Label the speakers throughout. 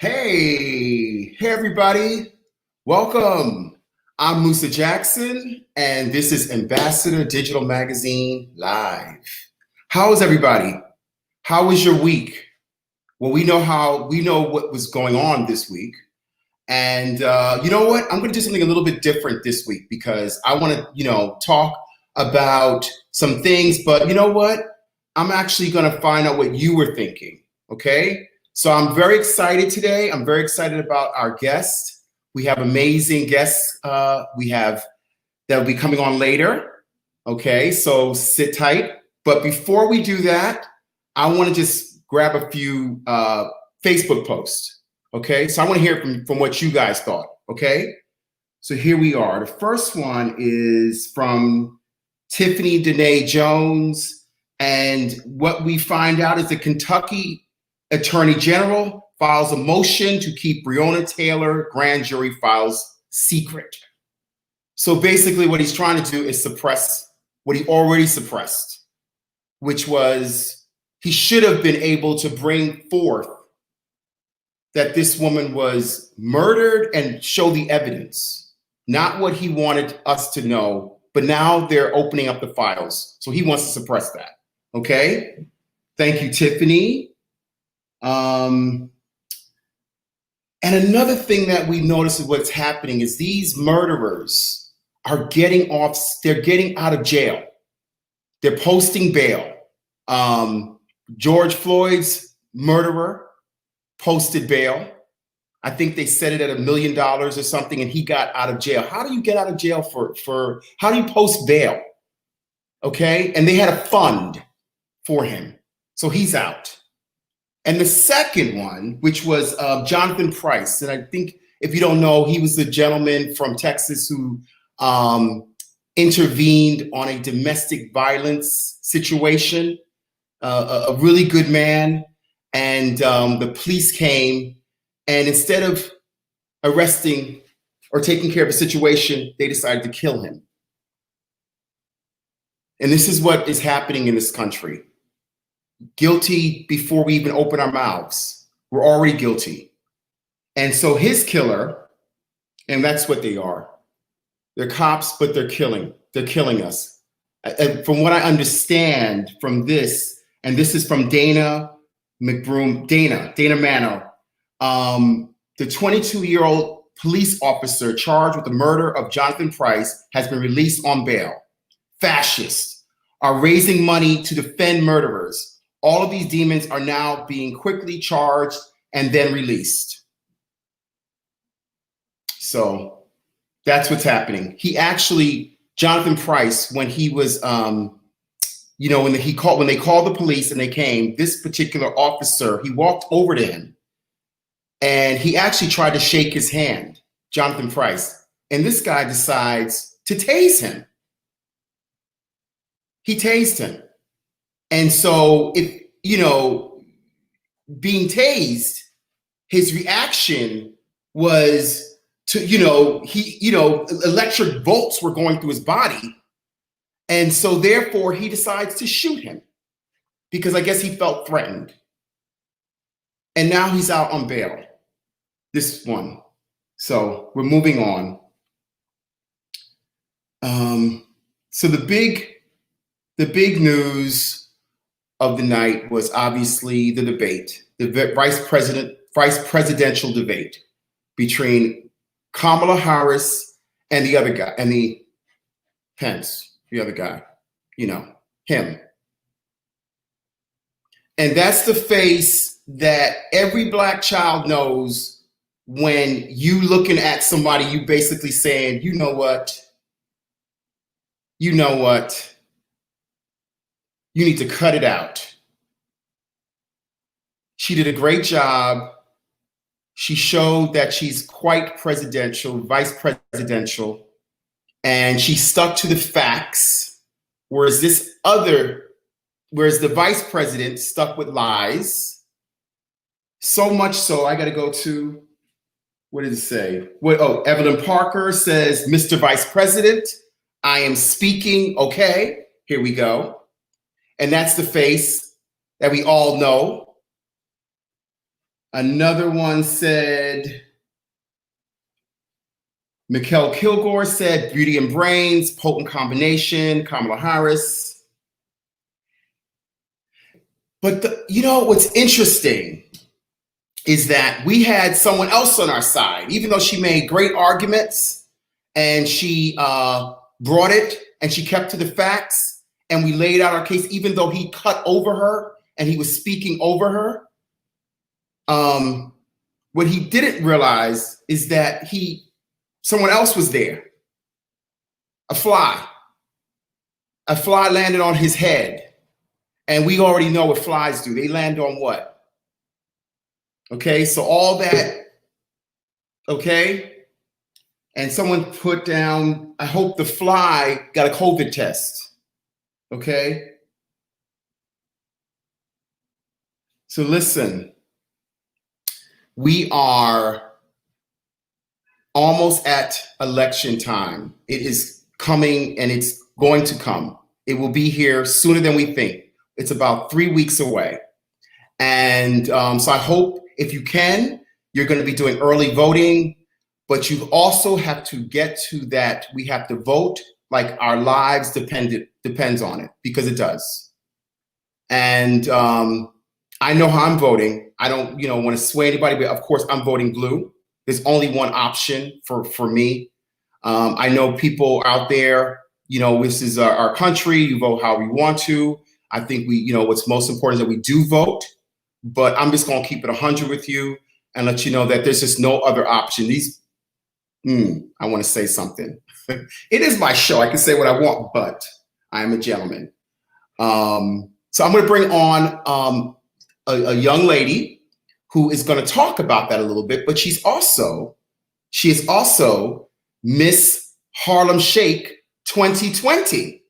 Speaker 1: Hey everybody, welcome. I'm Musa Jackson, and this is Ambassador Digital Magazine Live. How is everybody? How was your week? Well, we know what was going on this week, and you know what? I'm going to do something a little bit different this week because I want to, talk about some things. But you know what? I'm actually going to find out what you were thinking. Okay. So I'm very excited today. I'm very excited about our guests. We have amazing guests that'll be coming on later. Okay, so sit tight. But before we do that, I want to just grab a few Facebook posts. Okay, so I want to hear from what you guys thought. Okay, so here we are. The first one is from Tiffany Danae Jones. And what we find out is the Kentucky Attorney General files a motion to keep Breonna Taylor grand jury files secret. So basically what he's trying to do is suppress what he already suppressed, which was he should have been able to bring forth that this woman was murdered and show the evidence, not what he wanted us to know, but now they're opening up the files. So he wants to suppress that. Okay. Thank you, Tiffany. And another thing that we notice of what's happening is these murderers are getting out of jail. They're posting bail. George Floyd's murderer posted bail. I think they set it at $1 million or something, and he got out of jail. How do you get out of jail for how do you post bail? Okay, and they had a fund for him, so he's out. And the second one, which was Jonathan Price, and I think if you don't know, he was the gentleman from Texas who intervened on a domestic violence situation, a really good man. And the police came, and instead of arresting or taking care of the situation, they decided to kill him. And this is what is happening in this country. Guilty before we even open our mouths. We're already guilty. And so his killer, and that's what they are. They're cops, but they're killing us. And from what I understand from this, and this is from Dana Mano, the 22-year-old police officer charged with the murder of Jonathan Price has been released on bail. Fascists are raising money to defend murderers. All of these demons are now being quickly charged and then released. So that's what's happening. He actually, Jonathan Price, when he was, when they called the police and they came, this particular officer, he walked over to him and he actually tried to shake his hand, Jonathan Price. And this guy decides to tase him. He tased him. And so if, being tased, his reaction was to, electric bolts were going through his body. And so therefore he decides to shoot him because I guess he felt threatened. And now he's out on bail, this one. So we're moving on. So the big news of the night was obviously the debate, the vice presidential debate between Kamala Harris and the other guy, and the Pence, the other guy, him. And that's the face that every Black child knows when you looking at somebody, you basically saying, you know what? You need to cut it out. She did a great job. She showed that she's quite presidential, vice presidential, and she stuck to the facts, whereas the vice president stuck with lies. So much so, I got to go to, what did it say? Evelyn Parker says, Mr. Vice President, I am speaking. Okay, here we go. And that's the face that we all know. Another one said, Mikkel Kilgore said, Beauty and Brains, potent combination, Kamala Harris. But you know, what's interesting is that we had someone else on our side, even though she made great arguments and she brought it and she kept to the facts and we laid out our case, even though he cut over her and he was speaking over her. What he didn't realize is that someone else was there. A fly landed on his head. And we already know what flies do. They land on what? Okay, so all that, okay? And someone put down, I hope the fly got a COVID test, okay? So listen, we are almost at election time. It is coming and it's going to come. It will be here sooner than we think. It's about 3 weeks away. And so I hope if you can, you're going to be doing early voting, but you also have to get to that. We have to vote like our lives depends on it, because it does. And I know how I'm voting. I don't, want to sway anybody, but of course I'm voting blue. There's only one option for me. I know people out there, this is our country. You vote however you want to. I think what's most important is that we do vote, but I'm just going to keep it 100 with you and let you know that there's just no other option. I want to say something. It is my show. I can say what I want, but I am a gentleman. So I'm going to bring on a young lady who is going to talk about that a little bit, but she is also Miss Harlem Shake 2020.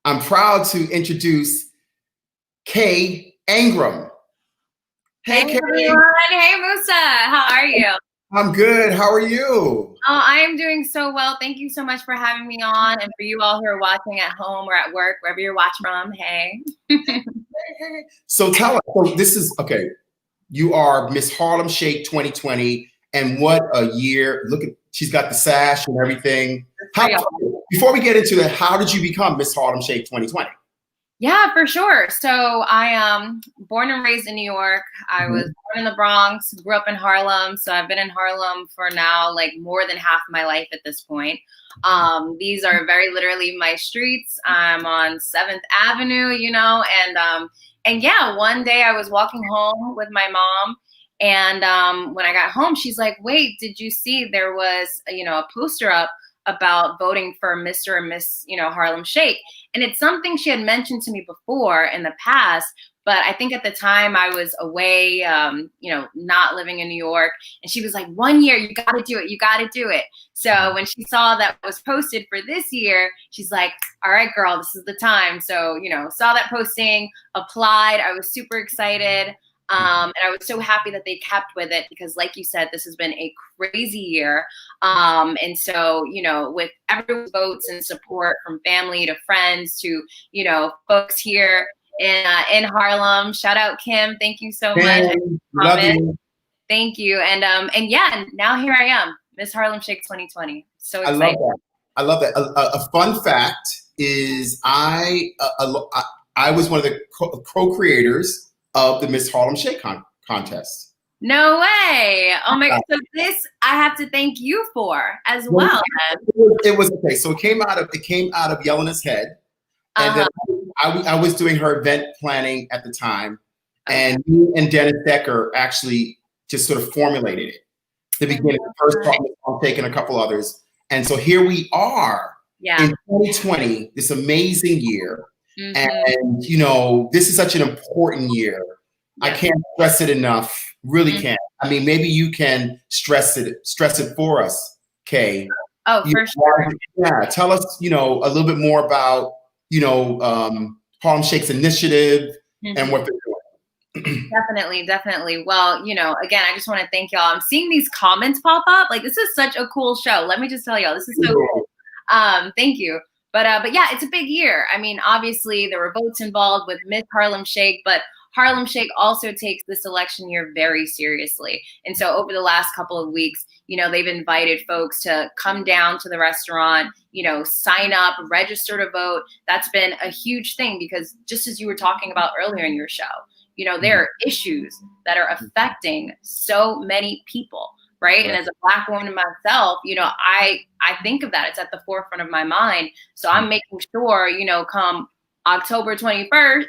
Speaker 1: I'm proud to introduce Kay Ingram.
Speaker 2: Hey,
Speaker 1: Kay.
Speaker 2: everyone. Hey, Musa. How are you?
Speaker 1: I'm good. How are you?
Speaker 2: Oh, I am doing so well. Thank you so much for having me on. And for you all who are watching at home or at work, wherever you're watching from, hey.
Speaker 1: So tell us, so this is, okay, you are Miss Harlem Shake 2020. And what a year. Look at, she's got the sash and everything. Before we get into that, how did you become Miss Harlem Shake 2020?
Speaker 2: Yeah, for sure. So I am born and raised in New York. I was born in the Bronx, grew up in Harlem. So I've been in Harlem for now, like more than half my life at this point. These are very literally my streets. I'm on 7th Avenue, and yeah, one day I was walking home with my mom. And when I got home, she's like, wait, did you see there was, a poster up about voting for Mr. and Miss, Harlem Shake. And it's something she had mentioned to me before in the past, but I think at the time I was away, not living in New York. And she was like, 1 year, you got to do it. You got to do it. So when she saw that was posted for this year, she's like, all right, girl, this is the time. So, saw that posting, applied. I was super excited. And I was so happy that they kept with it because, like you said, this has been a crazy year. And so, with everyone's votes and support from family to friends to, folks here in Harlem, shout out Kim. Thank you so much.
Speaker 1: Love you.
Speaker 2: Thank you. And yeah, now here I am, Miss Harlem Shake 2020. So excited.
Speaker 1: I love that. A fun fact is I was one of the co-creators of the Miss Harlem Shake contest.
Speaker 2: No way. Oh my God. So this I have to thank you for as well.
Speaker 1: It was okay. So it came out of Yelena's head. And then I was doing her event planning at the time. And me and Dennis Decker actually just sort of formulated it. The beginning, the first part, I'm taking a couple others. And so here we are in 2020, this amazing year. And, this is such an important year. I can't stress it enough. Really can't. I mean, maybe you can stress it for us, Kay.
Speaker 2: Oh, for sure.
Speaker 1: Yeah. Tell us, a little bit more about, Harlem Shake's initiative and what they're doing.
Speaker 2: Definitely. Well, again, I just want to thank y'all. I'm seeing these comments pop up. Like, this is such a cool show. Let me just tell y'all, this is so cool. Thank you. But yeah, it's a big year. I mean, obviously there were votes involved with Miss Harlem Shake, but Harlem Shake also takes this election year very seriously. And so over the last couple of weeks, you know, they've invited folks to come down to the restaurant, you know, sign up, register to vote. That's been a huge thing because just as you were talking about earlier in your show, you know, there are issues that are affecting so many people, right? And as a Black woman myself, you know, I think of that. It's at the forefront of my mind. So I'm making sure, you know, come October 24th,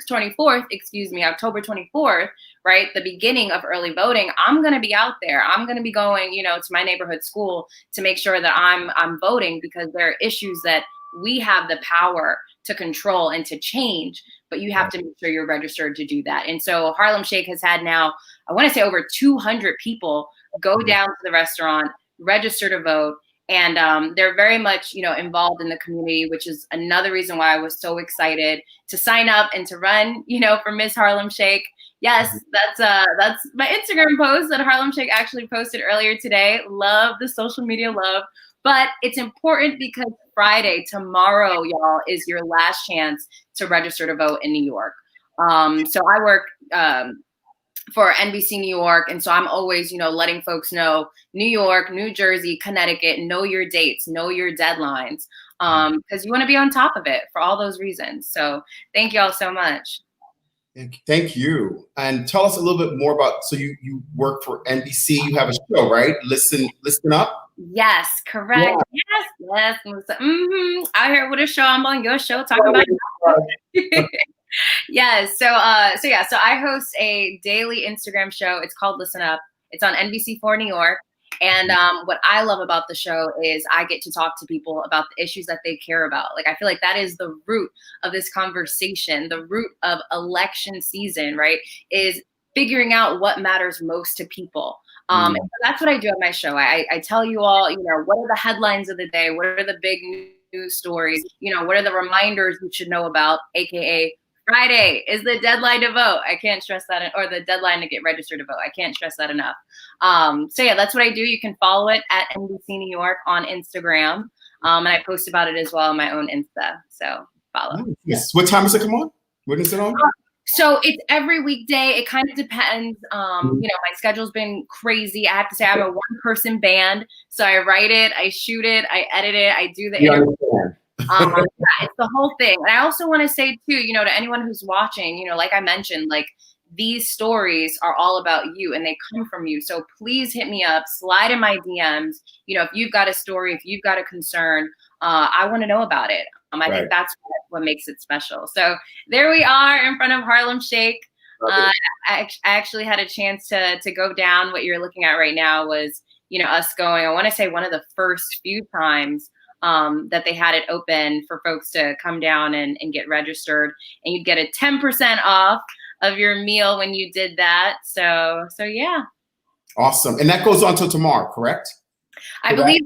Speaker 2: right? The beginning of early voting, I'm going to be out there. I'm going to be going, you know, to my neighborhood school to make sure that I'm voting because there are issues that we have the power to control and to change, but you have to make sure you're registered to do that. And so Harlem Shake has had now, I want to say over 200 people go down to the restaurant, register to vote. And they're very much, you know, involved in the community, which is another reason why I was so excited to sign up and to run, you know, for Miss Harlem Shake. Yes, that's my Instagram post that Harlem Shake actually posted earlier today. Love the social media love. But it's important because Friday, tomorrow, y'all, is your last chance to register to vote in New York. So I work for NBC New York. And so I'm always, you know, letting folks know New York, New Jersey, Connecticut, know your dates, know your deadlines, because you want to be on top of it for all those reasons. So thank you all so much.
Speaker 1: Thank you. And tell us a little bit more about, so you work for NBC, you have a show, right? Listen Up?
Speaker 2: Yes, correct. Yeah. Yes, Musa. Out here with a show. I'm on your show talking about Yes. So I host a daily Instagram show. It's called Listen Up. It's on NBC4 New York. And what I love about the show is I get to talk to people about the issues that they care about. Like, I feel like that is the root of this conversation, the root of election season, right? Is figuring out what matters most to people. And so that's what I do at my show. I tell you all, you know, what are the headlines of the day? What are the big news stories? You know, what are the reminders you should know about, AKA Friday is the deadline to vote. I can't stress that, or the deadline to get registered to vote. I can't stress that enough. So yeah, that's what I do. You can follow it at NBC New York on Instagram. And I post about it as well on my own Insta. So follow.
Speaker 1: Yes. What time does it come on? When is it on?
Speaker 2: So it's every weekday. It kind of depends. You know, my schedule's been crazy. I have to say I'm a one-person band. So I write it, I shoot it, I edit it, I do the interview. It's the whole thing. And I also want to say too, you know, to anyone who's watching, you know, like I mentioned, like these stories are all about you and they come from you. So please hit me up, slide in my DMs. You know, if you've got a story, if you've got a concern, I want to know about it. I think that's what makes it special. So there we are in front of Harlem Shake. I actually had a chance to go down. What you're looking at right now was, you know, us going, I want to say one of the first few times that they had it open for folks to come down and get registered, and you'd get a 10% off of your meal when you did that. So yeah.
Speaker 1: Awesome. And that goes on till tomorrow, correct?
Speaker 2: I believe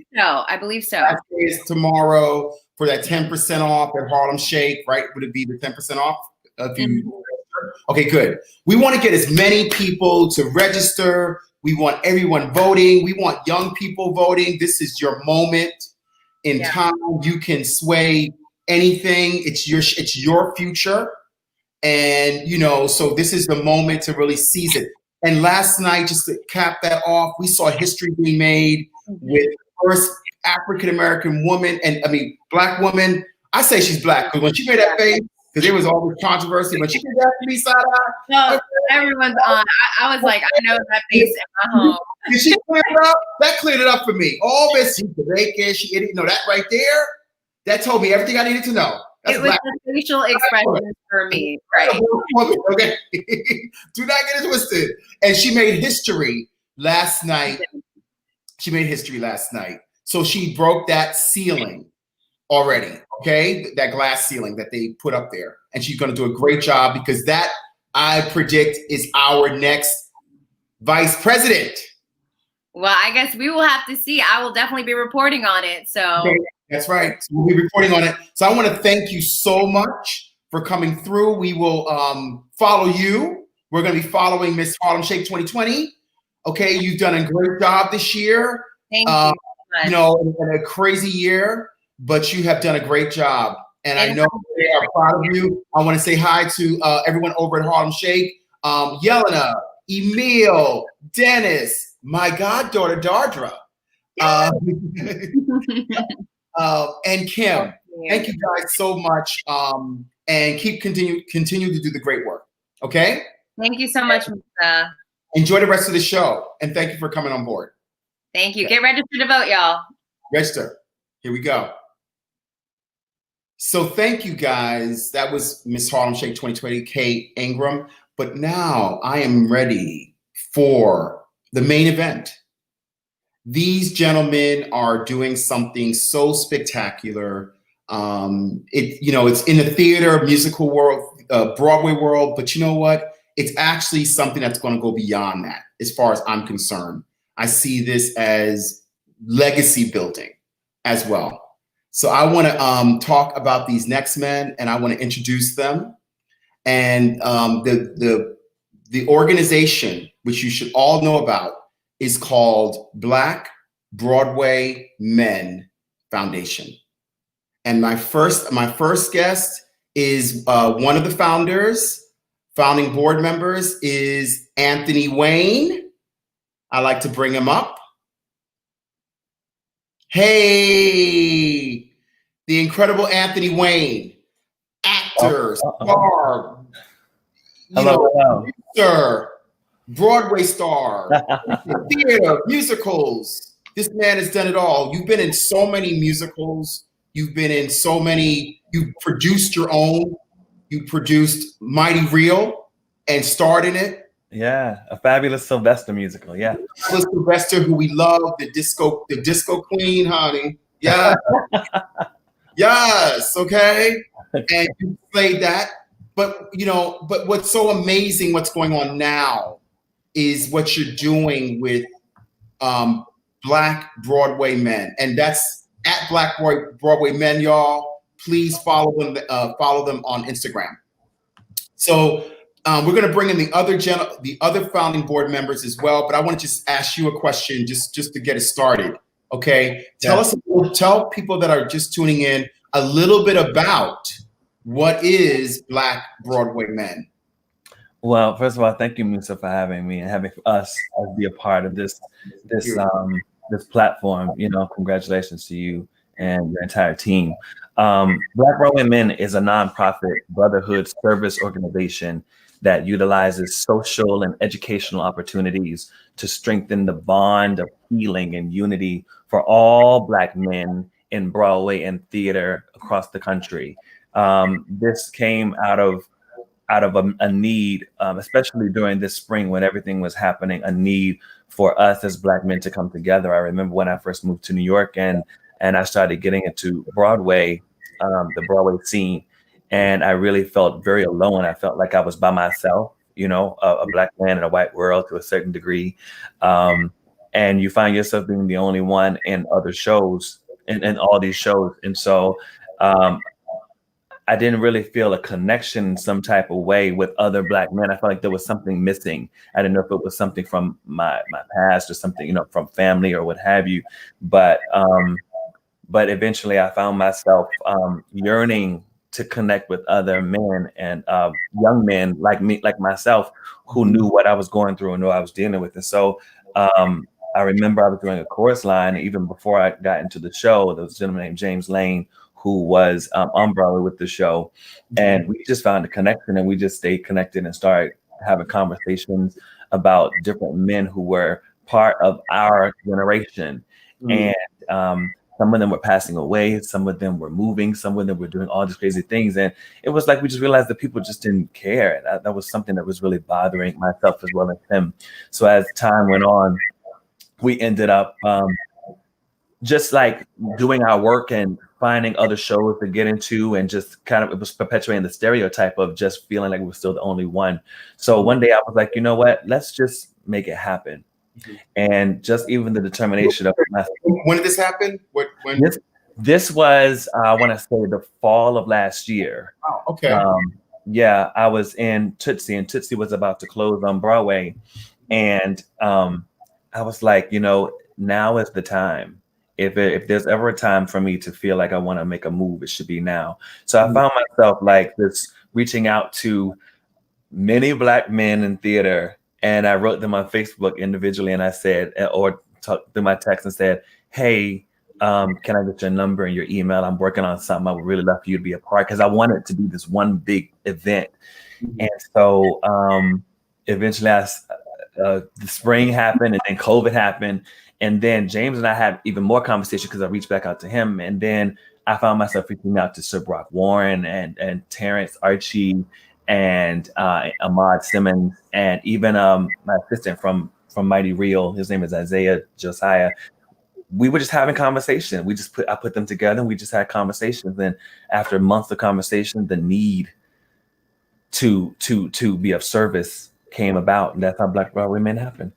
Speaker 2: so.
Speaker 1: That is tomorrow for that 10% off at Harlem Shake, right? Would it be the 10% off if you Okay, good. We want to get as many people to register. We want everyone voting. We want young people voting. This is your moment in time. You can sway anything. It's your future. And, you know, so this is the moment to really seize it. And last night, just to cap that off, we saw history being made with the first African-American woman, and I mean, Black woman. I say she's Black because when she made that face, because there was all this controversy, when she did that to me,
Speaker 2: no, everyone's on. I was like, I know that face in my home.
Speaker 1: Did she clear it up? That cleared it up for me. All this, she's Jamaican, she idiot. No, that right there, that told me everything I needed to know. That's
Speaker 2: it was the facial expressions for me, right?
Speaker 1: Okay, do not get it twisted. And she made history last night. She made history last night. So she broke that ceiling already, okay? That glass ceiling that they put up there. And she's gonna do a great job because that, I predict, is our next vice president.
Speaker 2: Well, I guess we will have to see. I will definitely be reporting on it, so.
Speaker 1: Okay. That's right. So we'll be reporting on it. So I want to thank you so much for coming through. We will follow you. We're going to be following Miss Harlem Shake 2020. Okay, you've done a great job this year.
Speaker 2: Thank you so much.
Speaker 1: You know, in a crazy year, but you have done a great job. And I know they are proud of you. I want to say hi to everyone over at Harlem Shake. Yelena, Emil, Dennis, my goddaughter Dardra, and Kim. Thank you guys so much, and continue to do the great work. Okay.
Speaker 2: Thank you so much, Musa.
Speaker 1: Enjoy the rest of the show, and thank you for coming on board.
Speaker 2: Thank you. Get registered to vote, y'all.
Speaker 1: Register. Here we go. So thank you guys. That was Miss Harlem Shake 2020, Kate Ingram. But now I am ready for the main event. These gentlemen are doing something so spectacular. It's in the theater, musical world, Broadway world, but you know what? It's actually something that's going to go beyond that, as far as I'm concerned. I see this as legacy building as well. So I want to talk about these next men, and I want to introduce them. And the organization, which you should all know about, is called Black Broadway Men Foundation. And my first guest is one of the founding board members is Anthony Wayne. I like to bring him up. Hey, the incredible Anthony Wayne, actor, star, producer, Broadway star, theater, musicals. This man has done it all. You've been in so many musicals. You've been in so many. You produced your own. You produced Mighty Real and starred in it.
Speaker 3: Yeah, a fabulous Sylvester musical. Yeah,
Speaker 1: fabulous Sylvester, who we love, the disco queen, honey. Yeah, yes, okay. And you played that, but what's so amazing, what's going on now, is what you're doing with Black Broadway Men, and that's at Black Broadway Men, y'all. Please follow them on Instagram. So we're going to bring in the other founding board members as well, but I want to just ask you a question just to get it started. Okay, tell people that are just tuning in a little bit about what is Black Broadway Men.
Speaker 3: Well, first of all, thank you, Musa, for having me and having us be a part of this platform. Congratulations to you and your entire team. Black Broadway Men is a nonprofit brotherhood service organization that utilizes social and educational opportunities to strengthen the bond of healing and unity for all Black men in Broadway and theater across the country. This came out of a need, especially during this spring when everything was happening, a need for us as Black men to come together. I remember when I first moved to New York and I started getting into Broadway, the Broadway scene, and I really felt very alone. I felt like I was by myself, a Black man in a white world to a certain degree. And you find yourself being the only one in other shows, in all these shows. And so I didn't really feel a connection in some type of way with other Black men. I felt like there was something missing. I didn't know if it was something from my past or something, from family or what have you. But eventually I found myself yearning to connect with other men and young men like me, like myself, who knew what I was going through and knew I was dealing with. And so I remember I was doing a chorus line even before I got into the show. There was a gentleman named James Lane who was on Broadway with the show. And we just found a connection, and we just stayed connected and started having conversations about different men who were part of our generation. And some of them were passing away, some of them were moving, some of them were doing all these crazy things. And it was like we just realized that people just didn't care. And that was something that was really bothering myself as well as him. So as time went on, we ended up just like doing our work and finding other shows to get into, and just kind of, it was perpetuating the stereotype of just feeling like we were still the only one. So one day I was like, you know what, let's just make it happen. And just even the determination of
Speaker 1: when did this happen? When?
Speaker 3: This was I want to say the fall of last year.
Speaker 1: Oh, okay.
Speaker 3: Yeah, I was in Tootsie, and Tootsie was about to close on Broadway, and I was like, now is the time. If there's ever a time for me to feel like I want to make a move, it should be now. So I found myself like this, reaching out to many Black men in theater, and I wrote them on Facebook individually, and I said, or talked through my text and said, hey, can I get your number and your email? I'm working on something. I would really love for you to be a part, because I want it to be this one big event. And so eventually the spring happened, and then COVID happened. And then James and I had even more conversation because I reached back out to him. And then I found myself reaching out to Sir Brock Warren and Terrence, Archie, and Ahmad Simmons, and even my assistant from Mighty Real. His name is JOSIAH. We were just having conversation. I put them together, and we just had conversations. And after months of conversation, the need to be of service came about, and that's how Black Broadway Men happened.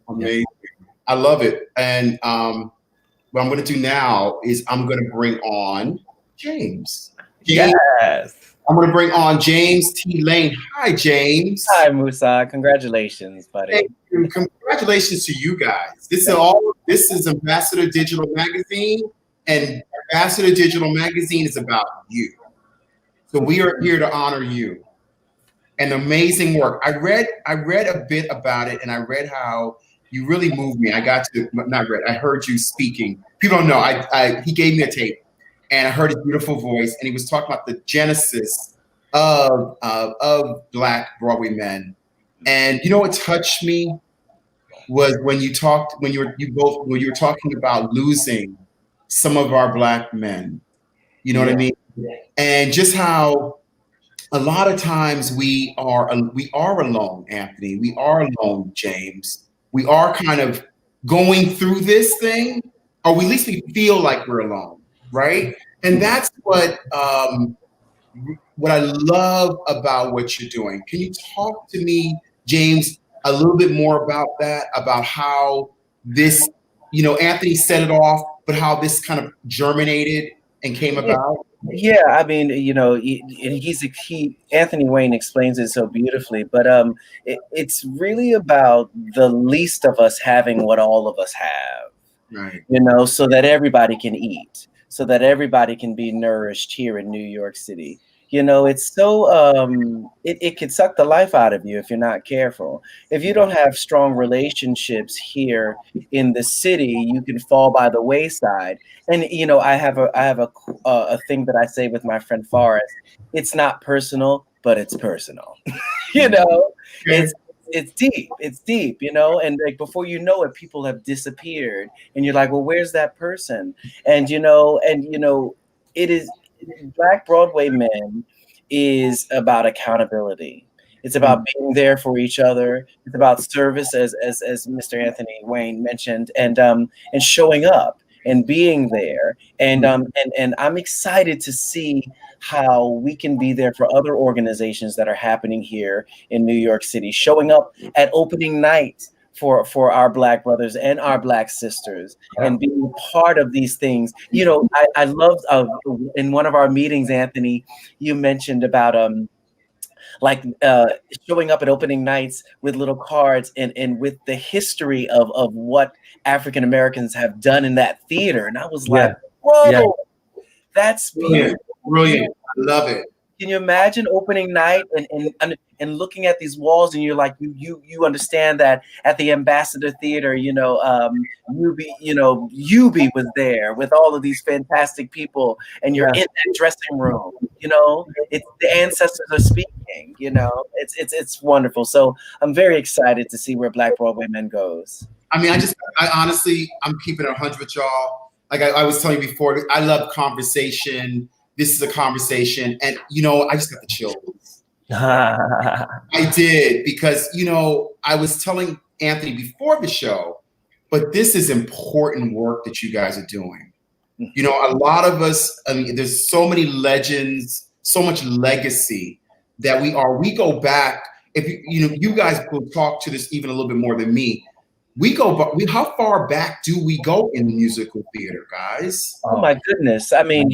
Speaker 1: Amazing. Yeah. I love it. And what I'm going to do now is I'm going to bring on James.
Speaker 3: Yes.
Speaker 1: I'm going to bring on James T. Lane. Hi, James.
Speaker 4: Hi, Musa. Congratulations, buddy.
Speaker 1: Thank you. Congratulations to you guys. This is Ambassador Digital Magazine, and Ambassador Digital Magazine is about you. So we are here to honor you. And amazing work. I read a bit about it, and I read how you really moved me. I heard you speaking. People don't know. He gave me a tape, and I heard his beautiful voice, and he was talking about the genesis of Black Broadway Men. And you know what touched me was when you were talking about losing some of our Black men. You know what I mean? And just how a lot of times we are alone, Anthony. We are alone, James. We are kind of going through this thing, or at least we feel like we're alone, right? And that's what I love about what you're doing. Can you talk to me, James, a little bit more about that, about how this, Anthony set it off, but how this kind of germinated and came about?
Speaker 4: Yeah, I mean, Anthony Wayne explains it so beautifully, but it's really about the least of us having what all of us have, right? So that everybody can eat, so that everybody can be nourished here in New York City. It's so it can suck the life out of you if you're not careful. If you don't have strong relationships here in the city, you can fall by the wayside. And I have a thing that I say with my friend Forrest. It's not personal, but it's personal. It's deep. It's deep, and like before you know it, people have disappeared, and you're like, well, where's that person? And it is. Black Broadway Men is about accountability. It's about being there for each other. It's about service, as Mr. Anthony Wayne mentioned, and showing up and being there. And I'm excited to see how we can be there for other organizations that are happening here in New York City, showing up at opening night for our Black brothers and our Black sisters, and being part of these things. I loved in one of our meetings, Anthony, you mentioned about showing up at opening nights with little cards and with the history of what African Americans have done in that theater. And I was like, whoa, that's beautiful.
Speaker 1: Brilliant. I love it.
Speaker 4: Can you imagine opening night and looking at these walls, and you're like, you understand that at the Ambassador Theater, Yubi was there with all of these fantastic people, and you're in that dressing room. It's the ancestors are speaking. It's wonderful. So I'm very excited to see where Black Broadway Men goes.
Speaker 1: I mean, I honestly, I'm keeping it 100 with y'all. Like I was telling you before, I love conversation. This is a conversation, and I just got the chills. I did, because I was telling Anthony before the show, but this is important work that you guys are doing. A lot of us, I mean, there's so many legends, so much legacy that we go back. If you guys will talk to this even a little bit more than me. How far back do we go in musical theater, guys?
Speaker 4: Oh my goodness. I mean,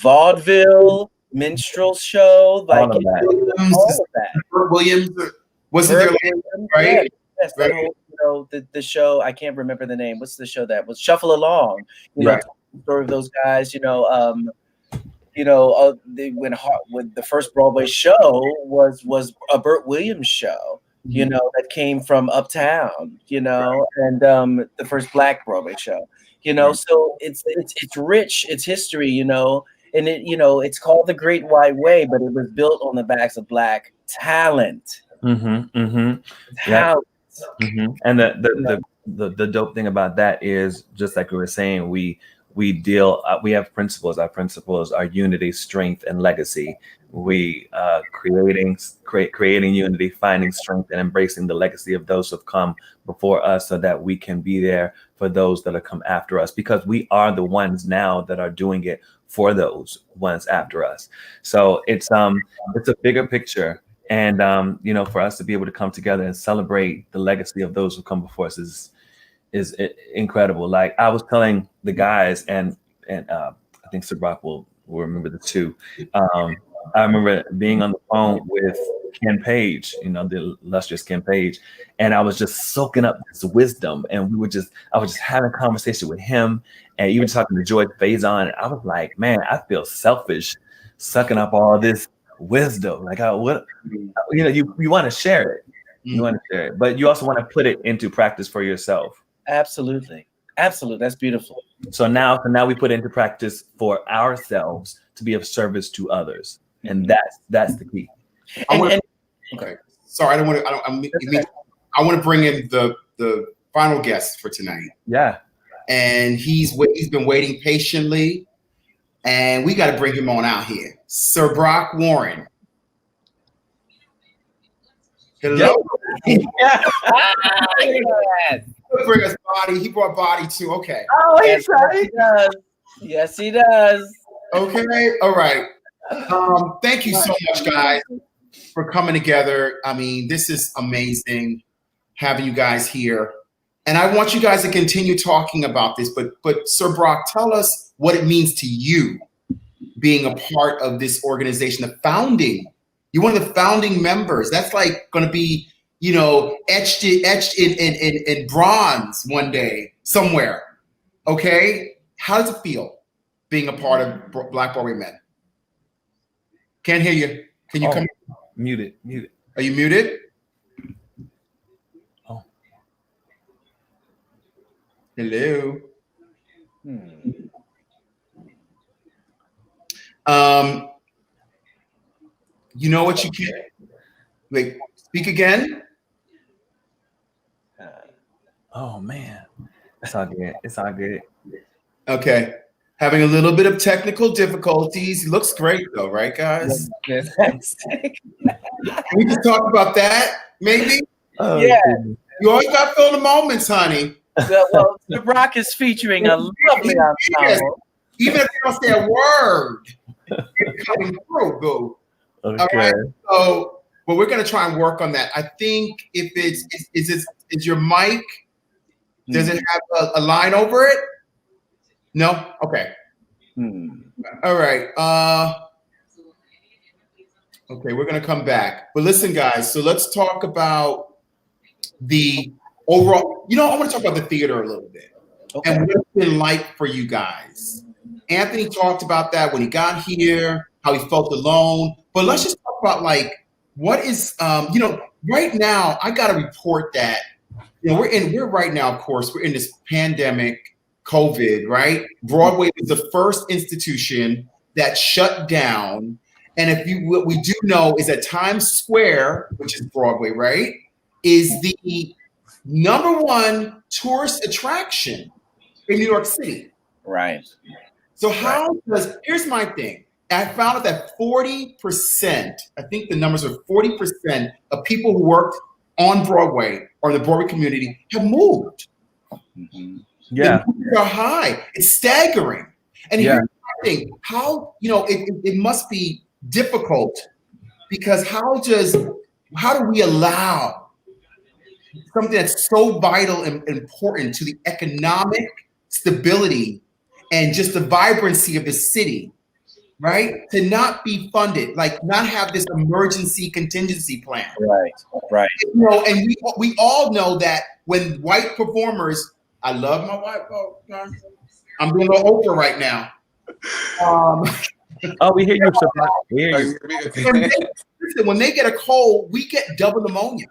Speaker 4: vaudeville, minstrel show, like all of that.
Speaker 1: Bert Williams wasn't there, right?
Speaker 4: Yes, right. The show, I can't remember the name. What's the show that was Shuffle Along? The story of those guys, when the first Broadway show was a Burt Williams show, that came from uptown, and the first Black Broadway show, so it's rich, it's history, and it's called The Great Wide Way, but it was built on the backs of Black talent.
Speaker 3: And the dope thing about that is, just like we were saying, we have principles. Our principles are unity, strength, and legacy. We creating unity, finding strength, and embracing the legacy of those who have come before us, so that we can be there for those that have come after us, because we are the ones now that are doing it for those ones after us. So it's a bigger picture, and for us to be able to come together and celebrate the legacy of those who come before us is incredible. Like I was telling the guys, and I think Sir Brock will remember the two. I remember being on the phone with Ken Page, the illustrious Ken Page, and I was just soaking up this wisdom, and I was just having a conversation with him, and even talking to George Faison, and I was like, man, I feel selfish sucking up all this wisdom. Like, you want to share it. You want to share it, but you also want to put it into practice for yourself.
Speaker 4: Absolutely. That's beautiful.
Speaker 3: So now we put it into practice for ourselves to be of service to others, and that's the key.
Speaker 1: Okay. Sorry, I want to bring in the final guest for tonight.
Speaker 3: Yeah.
Speaker 1: And he's been waiting patiently, and we got to bring him on out here. Sir Brock Warren. Hello.
Speaker 4: Yeah.
Speaker 1: Bring us body. He brought body too. Okay.
Speaker 4: Oh, he does. Yes, he does.
Speaker 1: Okay. All right. Thank you so much, guys, for coming together. I mean, this is amazing having you guys here. And I want you guys to continue talking about this, but Sir Brock, tell us what it means to you being a part of this organization, the founding. You're one of the founding members. That's like going to be, etched in bronze one day somewhere. Okay. How does it feel being a part of Black Broadway Men? Can't hear you. Can you come?
Speaker 3: Muted.
Speaker 1: Are you muted?
Speaker 3: Oh.
Speaker 1: Hello. You know what you can? Wait, speak again.
Speaker 3: Oh man, it's all good. Okay.
Speaker 1: Having a little bit of technical difficulties. He looks great though, right, guys?
Speaker 4: Yes.
Speaker 1: We can talk about that, maybe.
Speaker 3: Oh,
Speaker 4: yeah.
Speaker 3: goodness.
Speaker 1: You always got to fill the moments, honey.
Speaker 4: Well, the Brock is featuring a lovely ensemble.
Speaker 1: Even if you don't say a word, it's coming through, boo.
Speaker 3: Okay.
Speaker 1: All right. So, but we're gonna try and work on that. I think if is your mic, does it have a line over it? No? Okay. All right. Okay, we're gonna come back. But listen, guys, so let's talk about the overall, I want to talk about the theater a little bit. Okay. And what it's been like for you guys. Anthony talked about that when he got here, how he felt alone. But let's just talk about what is right now, I gotta report that we're right now, of course, we're in this pandemic, COVID, right? Broadway was the first institution that shut down. And what we do know is that Times Square, which is Broadway, right, is the #1 tourist attraction in New York City.
Speaker 4: Right.
Speaker 1: So here's my thing. I found out that 40%, I think the numbers are 40% of people who worked on Broadway or in the Broadway community have moved.
Speaker 3: Yeah.
Speaker 1: The numbers are high. It's staggering. And here's my thing. How, it must be difficult because how do we allow something that's so vital and important to the economic stability and just the vibrancy of the city, right? To not be funded, not have this emergency contingency plan.
Speaker 4: Right.
Speaker 1: And we all know that when white performers, I love my white folks. I'm being a little Oprah right now.
Speaker 3: Oh, we hear you, Shabbat. We hear you.
Speaker 1: Listen, when they get a cold, we get double pneumonia.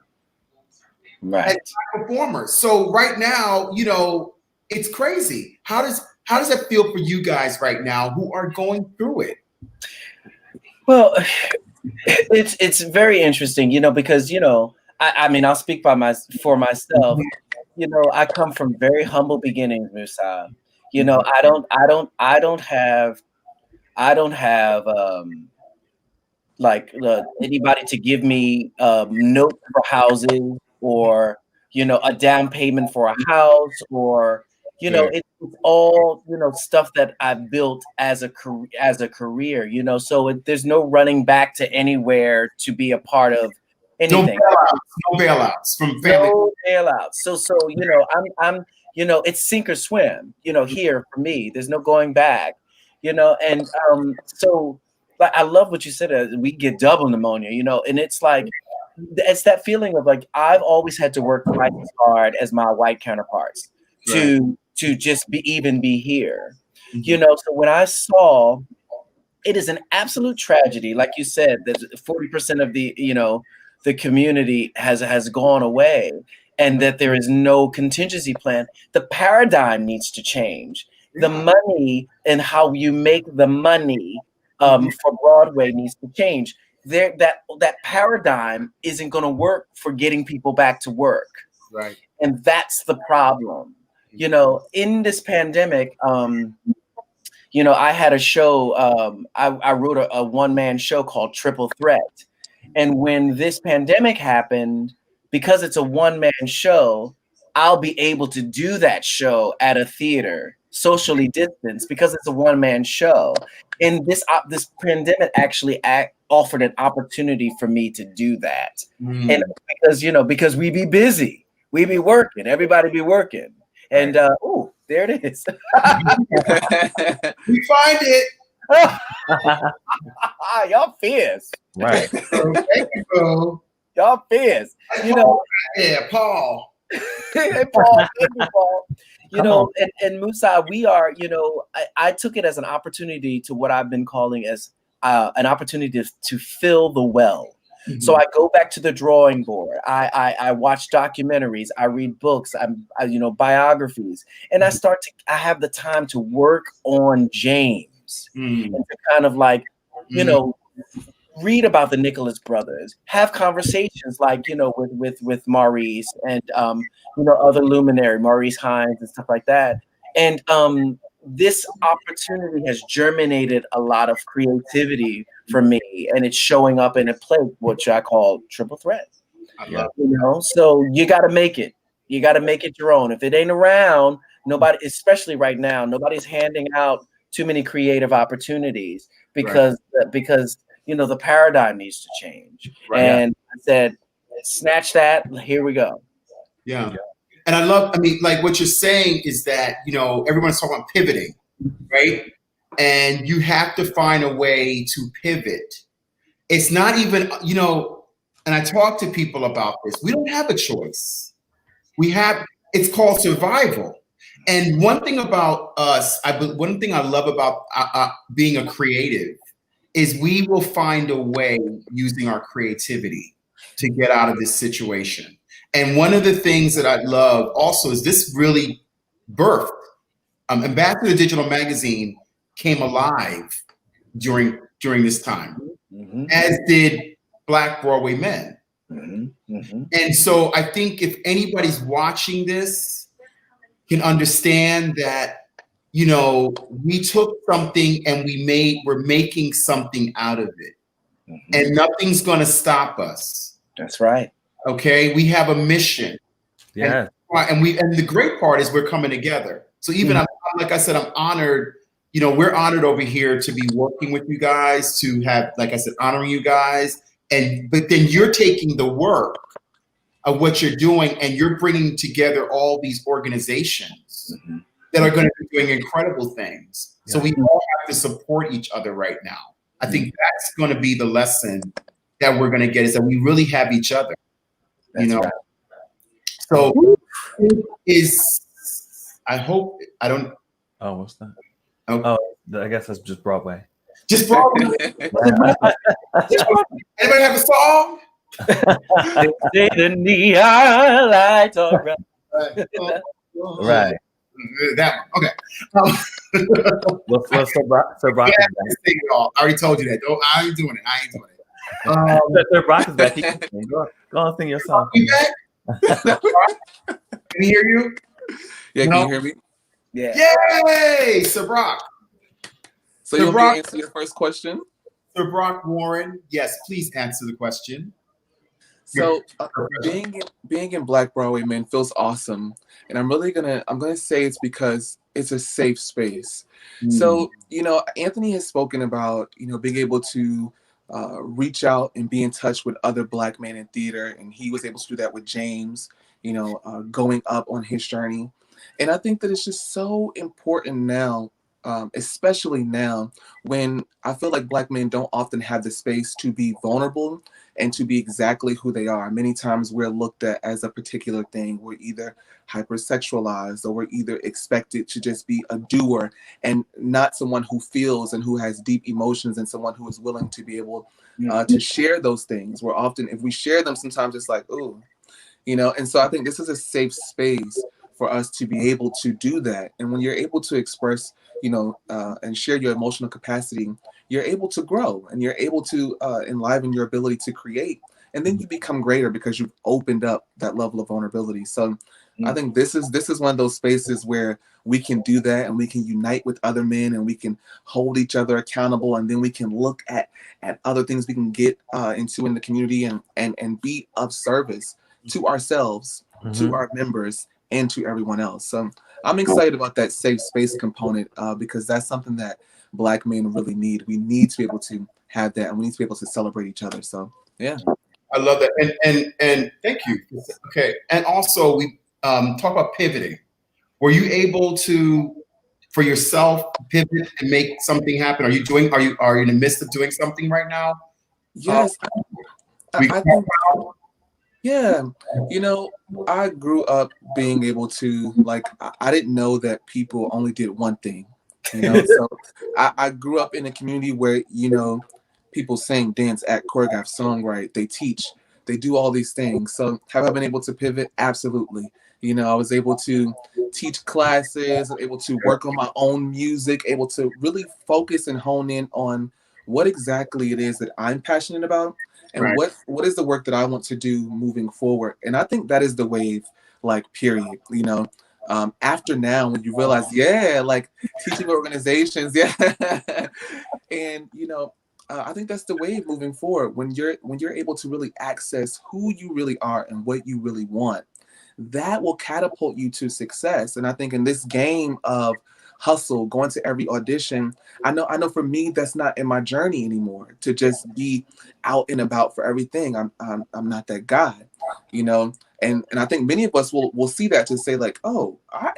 Speaker 4: Right.
Speaker 1: As performers. So right now, you know, it's crazy. How does that feel for you guys right now who are going through it?
Speaker 4: Well, it's very interesting, you know, because, you know, I mean, I'll speak for myself. You know, I come from very humble beginnings, Musa. You know, I don't have like anybody to give me notes for houses, or, you know, a down payment for a house, or, you know, it's all, you know, stuff that I built as a career, you know, so there's no running back to anywhere to be a part of anything.
Speaker 1: No bailouts from family.
Speaker 4: No bailouts. So you know, I'm you know, it's sink or swim, you know, here for me. There's no going back, you know, and so, but I love what you said. We get double pneumonia, you know, and it's like, it's that feeling of like, I've always had to work twice as hard as my white counterparts to just be here, you know. So when I saw, it is an absolute tragedy, like you said, that 40% of the, you know, the community has gone away, and that there is no contingency plan. The paradigm needs to change. The money and how you make the money for Broadway needs to change. That paradigm isn't going to work for getting people back to work.
Speaker 1: Right.
Speaker 4: And that's the problem. You know, in this pandemic, you know, I had a show, I wrote a one-man show called Triple Threat. And when this pandemic happened, because it's a one-man show, I'll be able to do that show at a theater, socially distanced, because it's a one-man show. And this pandemic actually offered an opportunity for me to do that. And because, you know, because we be busy, we be working, everybody be working. And oh, there it is.
Speaker 1: We find it.
Speaker 4: Y'all fierce.
Speaker 3: Right.
Speaker 1: Thank you, bro.
Speaker 4: Y'all fierce. You know.
Speaker 1: Yeah, Paul.
Speaker 4: Hey, Paul. Thank you, Paul. You know, and Musa, we are, you know, I took it as an opportunity to what I've been calling as an opportunity to fill the well. So I go back to the drawing board. I watch documentaries. I read books. I you know, biographies, and I have the time to work on James and to kind of like, you know, read about the Nicholas brothers, have conversations like, you know, with Maurice and you know, other luminary, Maurice Hines and stuff like that. And this opportunity has germinated a lot of creativity for me, and it's showing up in a play which I call Triple Threat. You know, so you got to make it. You got to make it your own. If it ain't around, nobody, especially right now, nobody's handing out too many creative opportunities because you know, the paradigm needs to change. And I said, snatch that. Here we go.
Speaker 1: Yeah. And I mean, like what you're saying is that, you know, everyone's talking about pivoting, right? And you have to find a way to pivot. It's not even, you know, and I talk to people about this. We don't have a choice. It's called survival. And one thing about us, one thing I love about being a creative is we will find a way using our creativity to get out of this situation. And one of the things that I love also is this really birthed. Ambassador Digital Magazine came alive during this time, as did Black Broadway Men. And so I think if anybody's watching this can understand that, you know, we took something and we're making something out of it. And nothing's gonna stop us.
Speaker 4: That's right.
Speaker 1: Okay, we have a mission.
Speaker 3: Yeah.
Speaker 1: And the great part is we're coming together. So even like I said, I'm honored. You know, we're honored over here to be working with you guys, to have, like I said, honoring you guys. But then you're taking the work of what you're doing and you're bringing together all these organizations that are going to be doing incredible things. So we all have to support each other right now. I think that's going to be the lesson that we're going to get, is that we really have each other.
Speaker 4: That's
Speaker 1: you know.
Speaker 4: right.
Speaker 1: So I hope I don't.
Speaker 3: Oh, what's that?
Speaker 1: Okay.
Speaker 3: Oh, I guess that's just Broadway.
Speaker 1: Just for all anybody have a song?
Speaker 4: Say the neon lights are bright.
Speaker 3: Right.
Speaker 1: That one. Okay.
Speaker 3: Well, so Brock
Speaker 1: Yeah, I sing it all. I already told you that. I ain't doing it.
Speaker 3: Sir Brock is back. Go on, sing your song.
Speaker 1: You back? Can he hear you?
Speaker 5: Yeah, can you hear me?
Speaker 4: Yeah.
Speaker 1: Yay, Sir Brock.
Speaker 5: So you want me to answer your first question?
Speaker 1: Sir Brock Warren, yes, please answer the question.
Speaker 5: So being in Black Broadway Men feels awesome, and I'm gonna say it's because it's a safe space. So Anthony has spoken about being able to reach out and be in touch with other Black men in theater, and he was able to do that with James, going up on his journey, and I think that it's just so important now. Especially now when I feel like Black men don't often have the space to be vulnerable and to be exactly who they are. Many times we're looked at as a particular thing. We're either hypersexualized or we're either expected to just be a doer and not someone who feels and who has deep emotions and someone who is willing to be able to share those things. We're often, if we share them, sometimes it's like, ooh, and so I think this is a safe space for us to be able to do that. And when you're able to express, and share your emotional capacity, you're able to grow and you're able to enliven your ability to create. And then you become greater because you've opened up that level of vulnerability. So I think this is one of those spaces where we can do that and we can unite with other men and we can hold each other accountable. And then we can look at other things we can get into in the community and be of service to ourselves, to our members, and to everyone else. So I'm excited about that safe space component because that's something that Black men really need. We need to be able to have that, and we need to be able to celebrate each other. So yeah,
Speaker 1: I love that, and thank you. Okay, and also we talk about pivoting. Were you able to, for yourself, pivot and make something happen? Are you in the midst of doing something right now?
Speaker 5: Yes, I think. Yeah, I grew up being able to, like, I didn't know that people only did one thing, so I grew up in a community where, people sing, dance, act, choreograph, songwrite, they teach, they do all these things. So have I been able to pivot? Absolutely. I was able to teach classes, able to work on my own music, able to really focus and hone in on what exactly it is that I'm passionate about. And what is the work that I want to do moving forward? And I think that is the wave, like, period. After now, when you realize, like teaching organizations, and I think that's the wave moving forward. When you're able to really access who you really are and what you really want, that will catapult you to success. And I think in this game of hustle, going to every audition, I know for me that's not in my journey anymore to just be out and about for everything. I'm not that guy, and I think many of us will see that to say, like, oh, I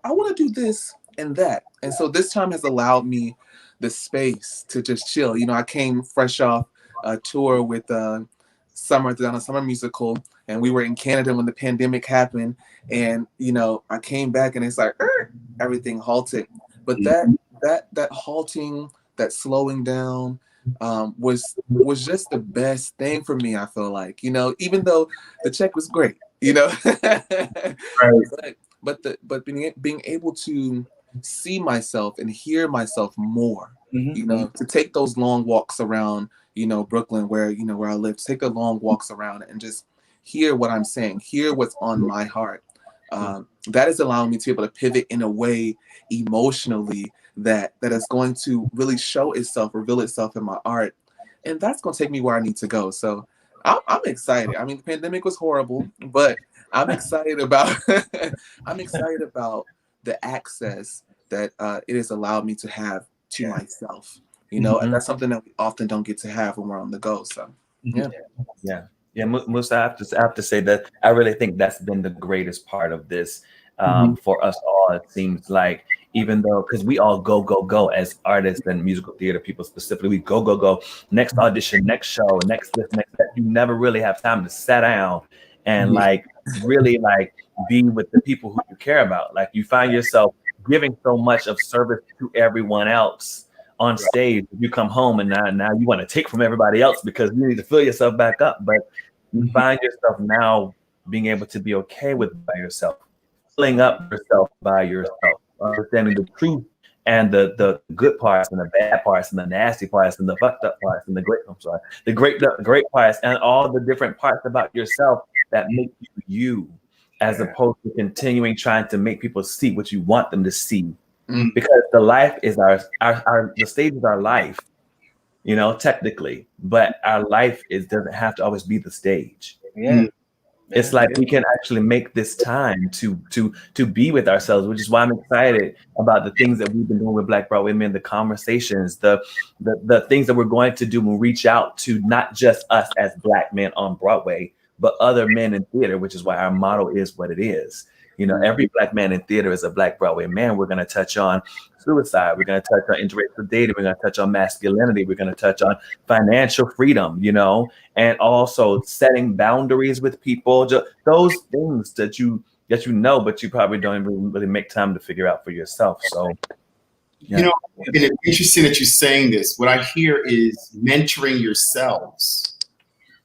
Speaker 5: want to do this and that. And so this time has allowed me the space to just chill. I came fresh off a tour with Summer Musical, and we were in Canada when the pandemic happened, and I came back and it's like everything halted. But that halting, that slowing down was just the best thing for me. I feel like, even though the check was great, but being able to see myself and hear myself more, to take those long walks around, Brooklyn, where I live, take the long walks around and just hear what I'm saying, hear what's on my heart. That is allowing me to be able to pivot in a way emotionally that is going to really show itself, reveal itself in my art. And that's going to take me where I need to go. So I'm excited. I mean, the pandemic was horrible, but I'm excited about the access that it has allowed me to have to myself, and that's something that we often don't get to have when we're on the go. So
Speaker 3: yeah, Musa, I have to say that I really think that's been the greatest part of this for us all. It seems like, even though, because we all go as artists and musical theater people specifically, we go, next audition, next show, next this, next that. You never really have time to sit down and really be with the people who you care about. Like, you find yourself giving so much of service to everyone else on stage, you come home and now you want to take from everybody else because you need to fill yourself back up. But you find yourself now being able to be okay with by yourself, filling up yourself by yourself, understanding the truth and the good parts and the bad parts and the nasty parts and the fucked up parts and the great parts and all the different parts about yourself that make you, as opposed to continuing trying to make people see what you want them to see. Because the life is the stage is our life, you know, technically, but our life doesn't have to always be the stage. It's like we can actually make this time to be with ourselves, which is why I'm excited about the things that we've been doing with Black Broadway Men, the conversations, the things that we're going to do will reach out to not just us as Black men on Broadway, but other men in theater, which is why our motto is what it is. You know, every Black man in theater is a Black Broadway man. We're going to touch on suicide. We're going to touch on interracial dating. We're going to touch on masculinity. We're going to touch on financial freedom, you know, and also setting boundaries with people. Just those things that you know, but you probably don't even really make time to figure out for yourself. So,
Speaker 1: you know, and it's interesting that you're saying this. What I hear is mentoring yourselves.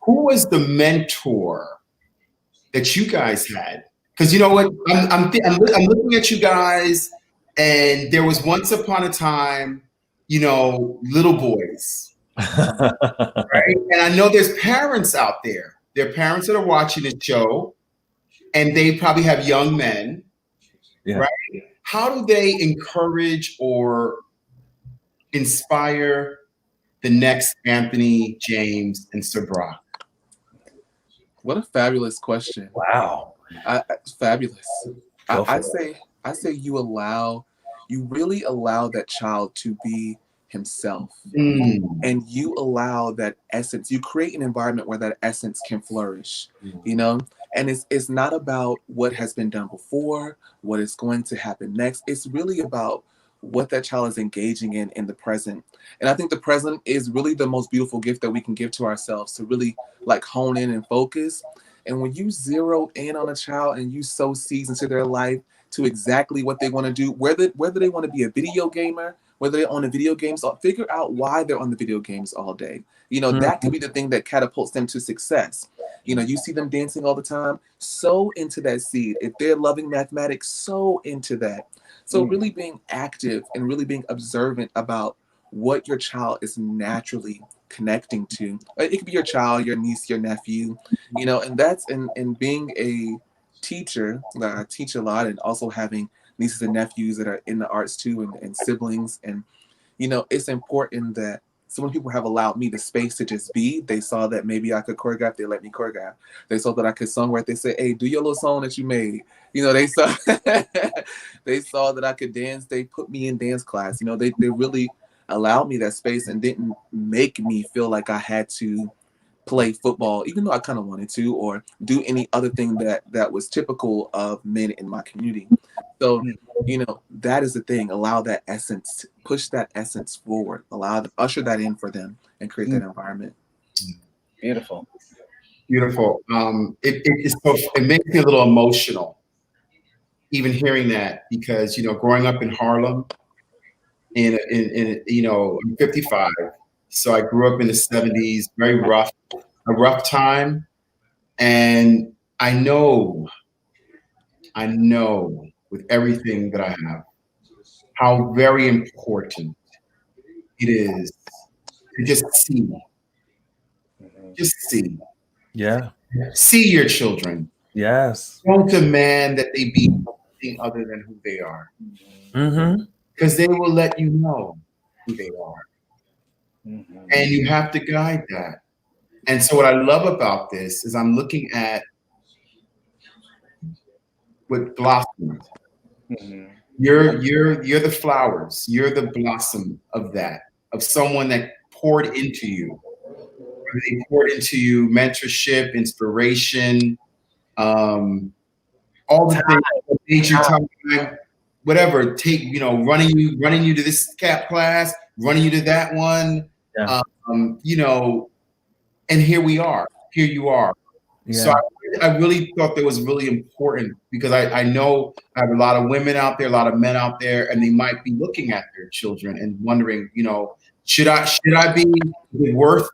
Speaker 1: Who was the mentor that you guys had? Because you know what, I'm looking at you guys, and there was once upon a time, you know, little boys, right? And I know there's parents out there. There are parents that are watching the show, and they probably have young men, right? How do they encourage or inspire the next Anthony, James, and Sir Brock?
Speaker 5: What a fabulous question!
Speaker 3: Wow.
Speaker 5: Fabulous. I say you really allow that child to be himself, and you allow that essence. You create an environment where that essence can flourish, you know. And it's not about what has been done before, what is going to happen next. It's really about what that child is engaging in the present. And I think the present is really the most beautiful gift that we can give to ourselves, to really like hone in and focus. And when you zero in on a child and you sow seeds into their life to exactly what they want to do, whether they want to be a video gamer, whether they're on the video games, figure out why they're on the video games all day. You know, that could be the thing that catapults them to success. You know, you see them dancing all the time, sow into that seed. If they're loving mathematics, sow into that. So really being active and really being observant about what your child is naturally connecting to. It could be your child, your niece, your nephew, you know, and that's and being a teacher, I teach a lot, and also having nieces and nephews that are in the arts too, and siblings. And, you know, it's important that so many people have allowed me the space to just be. They saw that maybe I could choreograph, they let me choreograph. They saw that I could songwrite, they said, hey, do your little song that you made. You know, they saw they saw that I could dance, they put me in dance class. You know, they really allowed me that space and didn't make me feel like I had to play football, even though I kind of wanted to, or do any other thing that was typical of men in my community. So, you know, that is the thing. Allow that essence, push that essence forward, usher that in for them and create that environment.
Speaker 4: Beautiful.
Speaker 1: Beautiful. It makes me a little emotional, even hearing that, because, you know, growing up in Harlem, in you know, I'm 55, so I grew up in the 70s, very rough, a rough time, and I know with everything that I have how very important it is to just see, see your children.
Speaker 3: Yes.
Speaker 1: Don't demand that they be anything other than who they are. Because they will let you know who they are. And you have to guide that. And so what I love about this is I'm looking at what blossomed. You're the flowers. You're the blossom of that, of someone that poured into you. They poured into you mentorship, inspiration, all the things that made you time, whatever, running you to this class, running you to that one, you know, and here you are. Yeah. So I I really thought that was really important because I know I have a lot of women out there, a lot of men out there, and they might be looking at their children and wondering, you know, should I be worth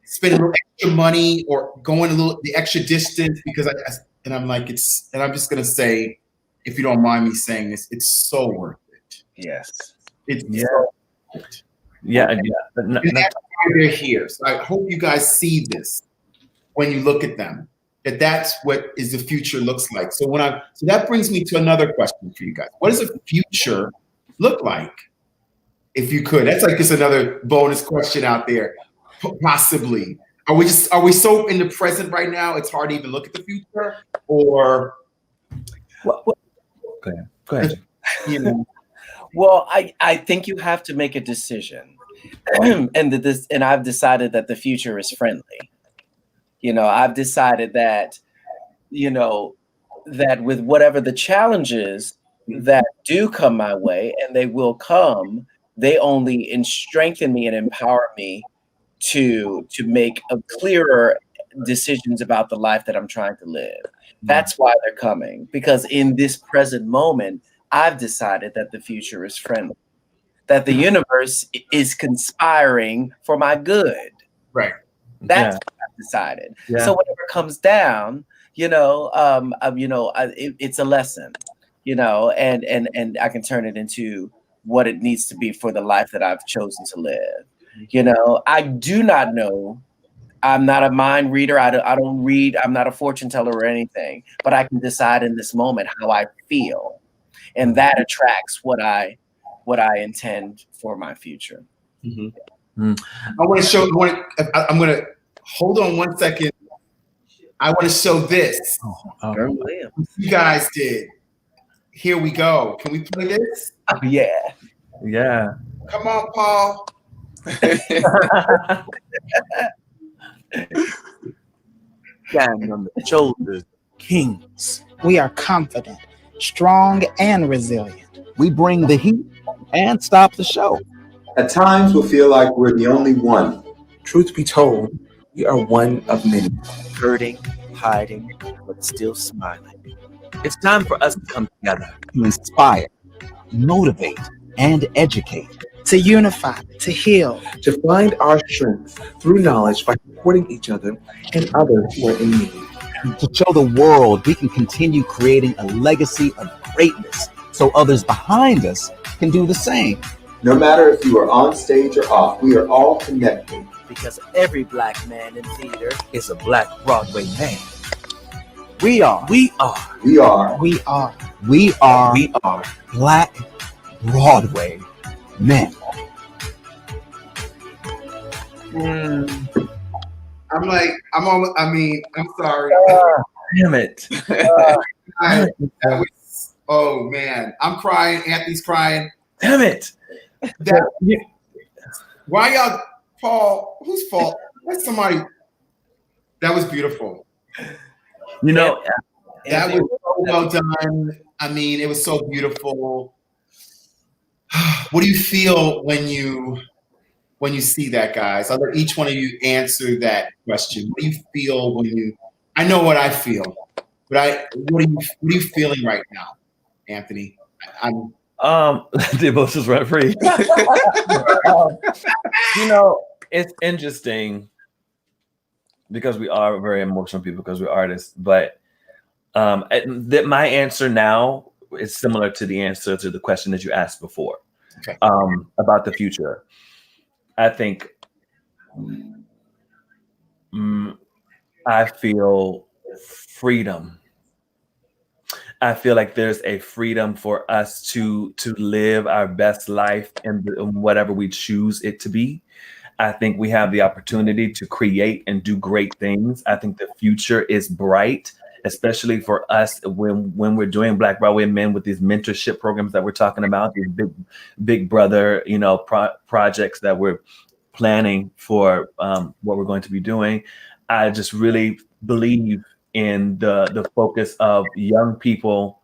Speaker 1: spending a little extra money or going the extra distance because I'm like, and I'm just gonna say, if you don't mind me saying this, it's so worth it.
Speaker 4: Yes.
Speaker 1: It's
Speaker 3: Yeah.
Speaker 1: so worth it.
Speaker 3: Yeah.
Speaker 1: And that's why they're here. So I hope you guys see this when you look at them, that's what is the future looks like. So so that brings me to another question for you guys. What does the future look like? If you could, that's like just another bonus question out there. Possibly. Are we so in the present right now it's hard to even look at the future? Or
Speaker 3: Go ahead.
Speaker 1: You know.
Speaker 4: Well, I think you have to make a decision. and I've decided that the future is friendly. You know, I've decided that, you know, that with whatever the challenges that do come my way, and they will come, they only strengthen me and empower me to make a clearer decisions about the life that I'm trying to live. That's why they're coming, because in this present moment, I've decided that the future is friendly, that the universe is conspiring for my good.
Speaker 1: Right.
Speaker 4: That's what I've decided.
Speaker 3: Yeah.
Speaker 4: So whatever comes down, it's a lesson, you know, and I can turn it into what it needs to be for the life that I've chosen to live. You know, I do not know. I'm not a mind reader. I don't read. I'm not a fortune teller or anything, but I can decide in this moment how I feel. And that attracts what I intend for my future.
Speaker 1: Mm-hmm. I want to show. I'm going to hold on 1 second. I want to show this. You guys did. Here we go. Can we play this?
Speaker 4: Yeah.
Speaker 3: Yeah.
Speaker 1: Come on, Paul.
Speaker 6: Stand on the shoulders, kings.
Speaker 7: We are confident, strong, and resilient.
Speaker 6: We bring the heat and stop the show.
Speaker 8: At times, we'll feel like we're the only one.
Speaker 5: Truth be told, we are one of many.
Speaker 6: Hurting, hiding, but still smiling. It's time for us to come together to inspire, motivate, and educate.
Speaker 7: To unify, to heal,
Speaker 5: To find our strength through knowledge by supporting each other and others who are in need.
Speaker 6: To show the world we can continue creating a legacy of greatness so others behind us can do the same.
Speaker 8: No matter if you are on stage or off, we are all connected.
Speaker 6: Because every Black man in theater is a Black Broadway man. We are Black Broadway men.
Speaker 1: I'm sorry.
Speaker 3: Damn it.
Speaker 1: Oh man, I'm crying. Anthony's crying.
Speaker 3: Damn it.
Speaker 1: Why y'all, Paul? Whose fault? That's somebody. That was beautiful.
Speaker 3: You know,
Speaker 1: that was so well done. I mean, it was so beautiful. What do you feel when you see that, guys? I'll let each one of you answer that question. What do you feel when you? I know what I feel, but what are you feeling right now, Anthony?
Speaker 3: the emotions run free. You know, it's interesting because we are very emotional people because we're artists, but my answer now is similar to the answer to the question that you asked before.
Speaker 1: Okay.
Speaker 3: About the future. I think I feel freedom. I feel like there's a freedom for us to live our best life in whatever we choose it to be. I think we have the opportunity to create and do great things. I think the future is bright, especially for us when we're doing Black Broadway Men with these mentorship programs that we're talking about, these big brother, projects that we're planning for what we're going to be doing. I just really believe in the focus of young people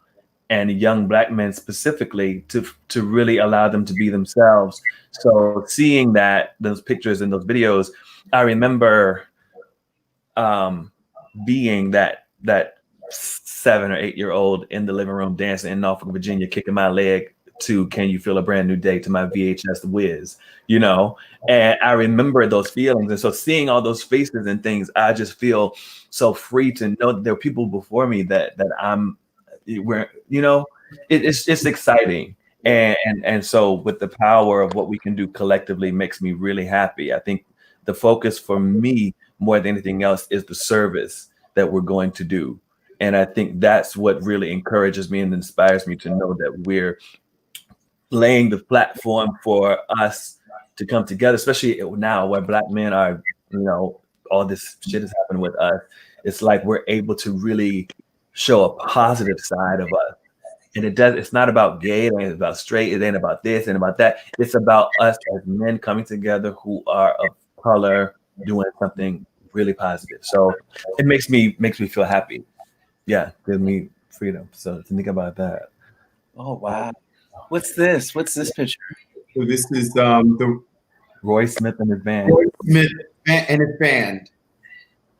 Speaker 3: and young Black men specifically to really allow them to be themselves. So seeing those pictures and those videos, I remember being that that 7 or 8 year old in the living room dancing in Norfolk, Virginia, kicking my leg to "Can You Feel a Brand New Day" to my VHS Whiz, you know, and I remember those feelings. And so seeing all those faces and things, I just feel so free to know that there are people before me that where, you know, it's exciting. And so with the power of what we can do collectively makes me really happy. I think the focus for me more than anything else is the service that we're going to do. And I think that's what really encourages me and inspires me to know that we're laying the platform for us to come together, especially now where Black men are, you know, all this shit has happened with us. It's like we're able to really show a positive side of us. And it's not about gay, it ain't about straight, it ain't about this and about that. It's about us as men coming together who are of color doing something really positive. So it makes me feel happy. Yeah, give me freedom. So to think about that.
Speaker 4: Oh wow. What's this? What's this picture?
Speaker 1: So this is the
Speaker 3: Roy Smith and his band.
Speaker 1: Roy Smith and his band.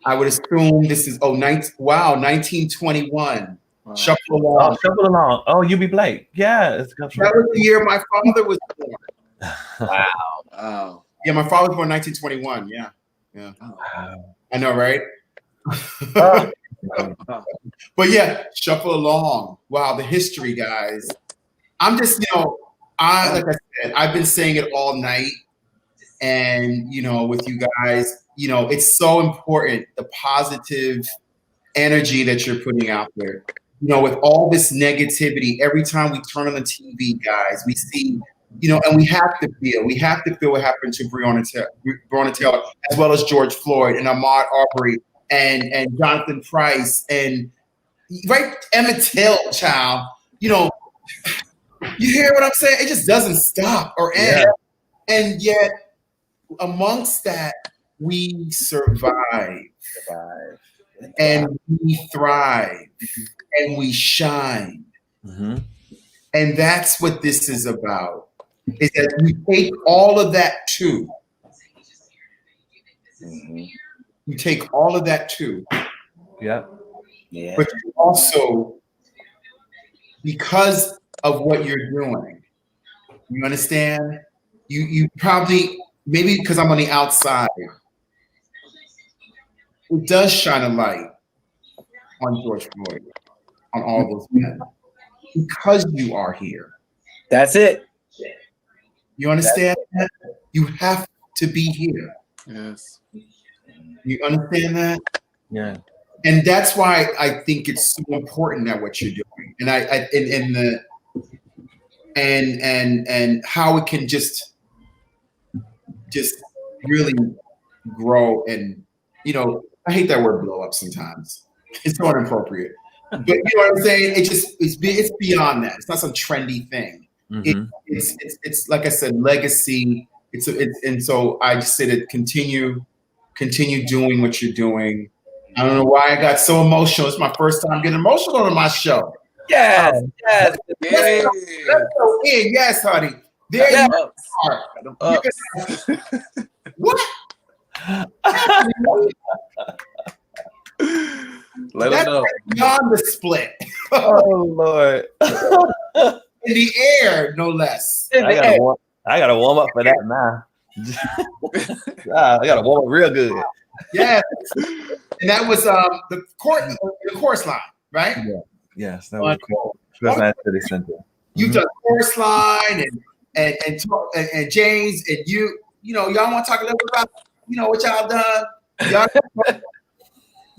Speaker 1: I would assume this is 1921. Wow. Shuffle Along.
Speaker 3: Oh, Shuffle Along. Oh, You Be Blake. Yeah.
Speaker 1: That was the year my father was born.
Speaker 4: Wow.
Speaker 5: Wow.
Speaker 1: Yeah, my father was born 1921. Yeah. Yeah.
Speaker 3: Wow.
Speaker 1: I know, right? But yeah, Shuffle Along. Wow, the history, guys. I'm just, you know, like I said, I've been saying it all night. And, you know, with you guys, you know, it's so important, the positive energy that you're putting out there. You know, with all this negativity, every time we turn on the TV, guys, we see, you know, and we have to feel what happened to Breonna Taylor, as well as George Floyd and Ahmaud Arbery and Jonathan Price and right, Emmett Till, child. You know, you hear what I'm saying? It just doesn't stop or end. Yeah. And yet, amongst that, we survive. And we thrive. And we shine.
Speaker 3: Mm-hmm.
Speaker 1: And that's what this is about. Is that we take all of that too.
Speaker 4: Mm-hmm.
Speaker 1: You take all of that too.
Speaker 3: Yeah.
Speaker 4: Yeah.
Speaker 1: But you also, because of what you're doing, you understand? You probably, maybe because I'm on the outside, it does shine a light on George Floyd, on all those men, because you are here.
Speaker 4: That's it.
Speaker 1: You understand that? You have to be here.
Speaker 5: Yes.
Speaker 1: You understand that?
Speaker 3: Yeah.
Speaker 1: And that's why I think it's so important that what you're doing, and how it can just really grow. And you know, I hate that word blow up sometimes. It's so inappropriate. But you know what I'm saying? It's beyond that. It's not some trendy thing.
Speaker 3: Mm-hmm.
Speaker 1: It's like I said, legacy. And so I just say that continue doing what you're doing. I don't know why I got so emotional. It's my first time getting emotional on my show.
Speaker 4: Yes, yes.
Speaker 1: Let's go in. Yes, honey. There you are. What?
Speaker 5: Let us know.
Speaker 1: Beyond the split.
Speaker 3: Oh Lord.
Speaker 1: In the air, no less.
Speaker 3: I gotta warm up for that now. I gotta warm up real good.
Speaker 1: Yes. And that was the chorus line, right?
Speaker 3: Yeah. Yes, that was cool. City Center.
Speaker 1: You've done chorus line and James, and you know, y'all want to talk a little bit about, you know, what y'all done? Y'all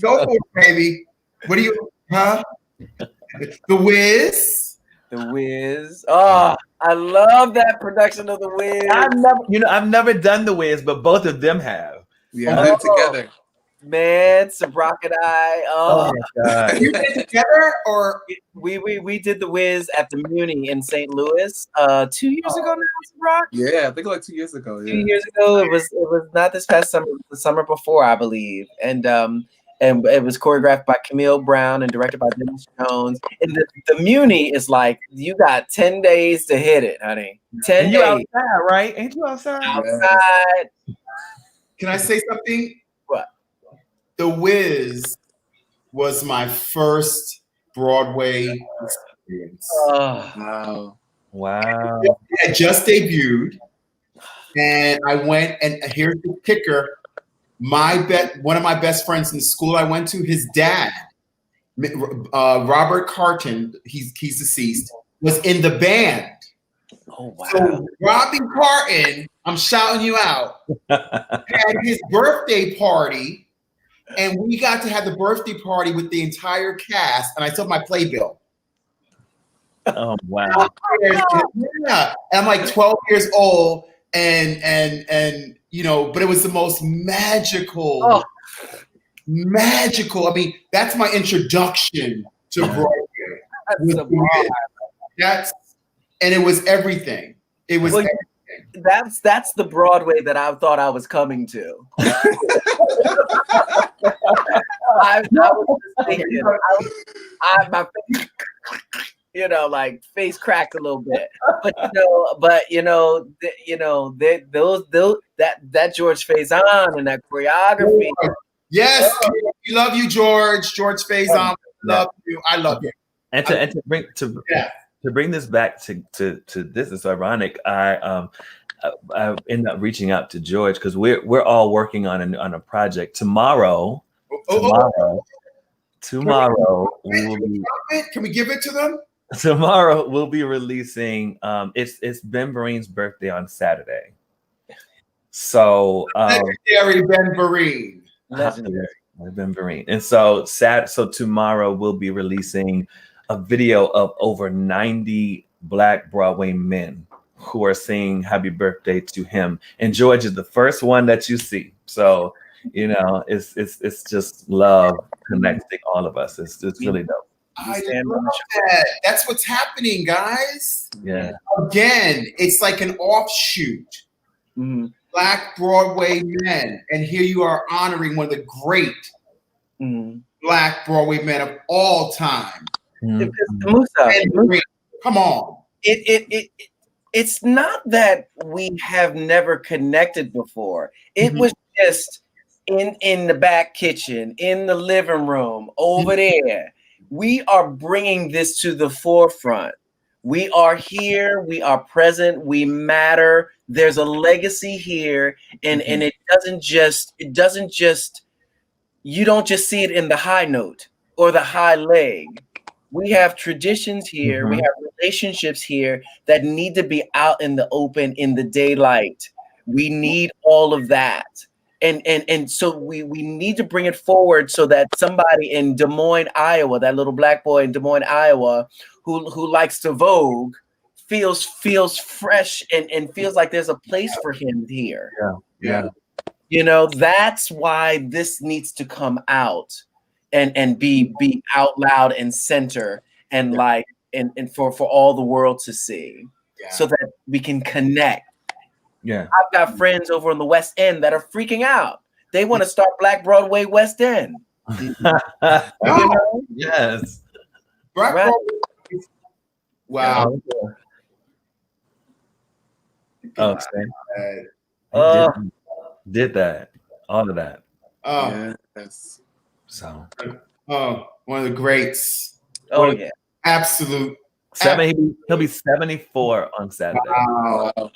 Speaker 1: go for it, baby. What do you, huh? The Wiz.
Speaker 4: The Wiz. Oh, I love that production of The Wiz.
Speaker 3: I've never done The Wiz, but both of them have.
Speaker 5: Yeah, we did it together.
Speaker 4: Man, Sabrock and I. Oh
Speaker 3: my God.
Speaker 1: You did it together, or
Speaker 4: we did The Wiz at the Muni in St. Louis 2 years ago now, Sabrock?
Speaker 5: Yeah, I think like 2 years ago. Yeah.
Speaker 4: 2 years ago. It was not this past summer, the summer before, I believe. And it was choreographed by Camille Brown and directed by Dennis Jones. And the Muni is like, you got 10 days to hit it, honey. 10
Speaker 3: and
Speaker 4: days.
Speaker 3: You outside, right? Ain't you outside?
Speaker 4: Outside.
Speaker 1: Can I say something?
Speaker 4: What?
Speaker 1: The Wiz was my first Broadway experience.
Speaker 5: Wow.
Speaker 3: Wow.
Speaker 1: It had just debuted, and I went, and here's the kicker. One of my best friends in the school I went to, his dad, Robert Carton, he's deceased, was in the band.
Speaker 4: Oh wow.
Speaker 1: So Robbie Carton, I'm shouting you out, had his birthday party, and we got to have the birthday party with the entire cast, and I took my playbill.
Speaker 3: Oh wow.
Speaker 1: Yeah. And I'm like 12 years old, and you know, but it was the most magical. Magical. I mean, that's my introduction to Broadway. And it was everything. It was everything.
Speaker 4: That's the Broadway that I thought I was coming to. I was just thinking, my face, you know, like face cracked a little bit, but that George Faison and that choreography.
Speaker 1: Yes, we love you, George. George Faison, love you. I love you.
Speaker 3: And to bring this back to this is ironic. I ended up reaching out to George because we're all working on a project tomorrow. Tomorrow
Speaker 1: can we give it to them?
Speaker 3: Tomorrow we'll be releasing. It's Ben Vereen's birthday on Saturday. So
Speaker 1: legendary Ben Vereen.
Speaker 4: Legendary.
Speaker 3: Ben Vereen. And so tomorrow we'll be releasing a video of over 90 Black Broadway men who are saying happy birthday to him. And George is the first one that you see. So, you know, it's just love connecting all of us. It's really dope.
Speaker 1: I love that. That's what's happening, guys.
Speaker 3: Yeah.
Speaker 1: Again, it's like an offshoot.
Speaker 4: Mm-hmm.
Speaker 1: Black Broadway men, and here you are honoring one of the great Black Broadway men of all time.
Speaker 4: Musa,
Speaker 1: come on.
Speaker 4: It's not that we have never connected before. It was just in the back kitchen, in the living room, over there. We are bringing this to the forefront. We are here. We are present. We matter. There's a legacy here, and it doesn't just you don't just see it in the high note or the high leg. We have traditions here. We have relationships here that need to be out in the open, in the daylight. We need all of that. And so we need to bring it forward so that somebody in Des Moines, Iowa, that little Black boy in Des Moines, Iowa, who likes to Vogue, feels fresh and feels like there's a place for him here.
Speaker 3: Yeah.
Speaker 4: You know, that's why this needs to come out and be out loud and center and like and for all the world to see, so that we can connect.
Speaker 3: Yeah.
Speaker 4: I've got friends over on the West End that are freaking out. They want to start Black Broadway West End. You know?
Speaker 3: Yes.
Speaker 1: Right. Wow.
Speaker 3: Oh, did that. All of that.
Speaker 1: Oh,
Speaker 5: yes.
Speaker 3: So.
Speaker 1: Oh, one of the greats.
Speaker 4: Oh, yeah.
Speaker 1: Absolute.
Speaker 3: He'll be 74 on Saturday.
Speaker 1: Wow.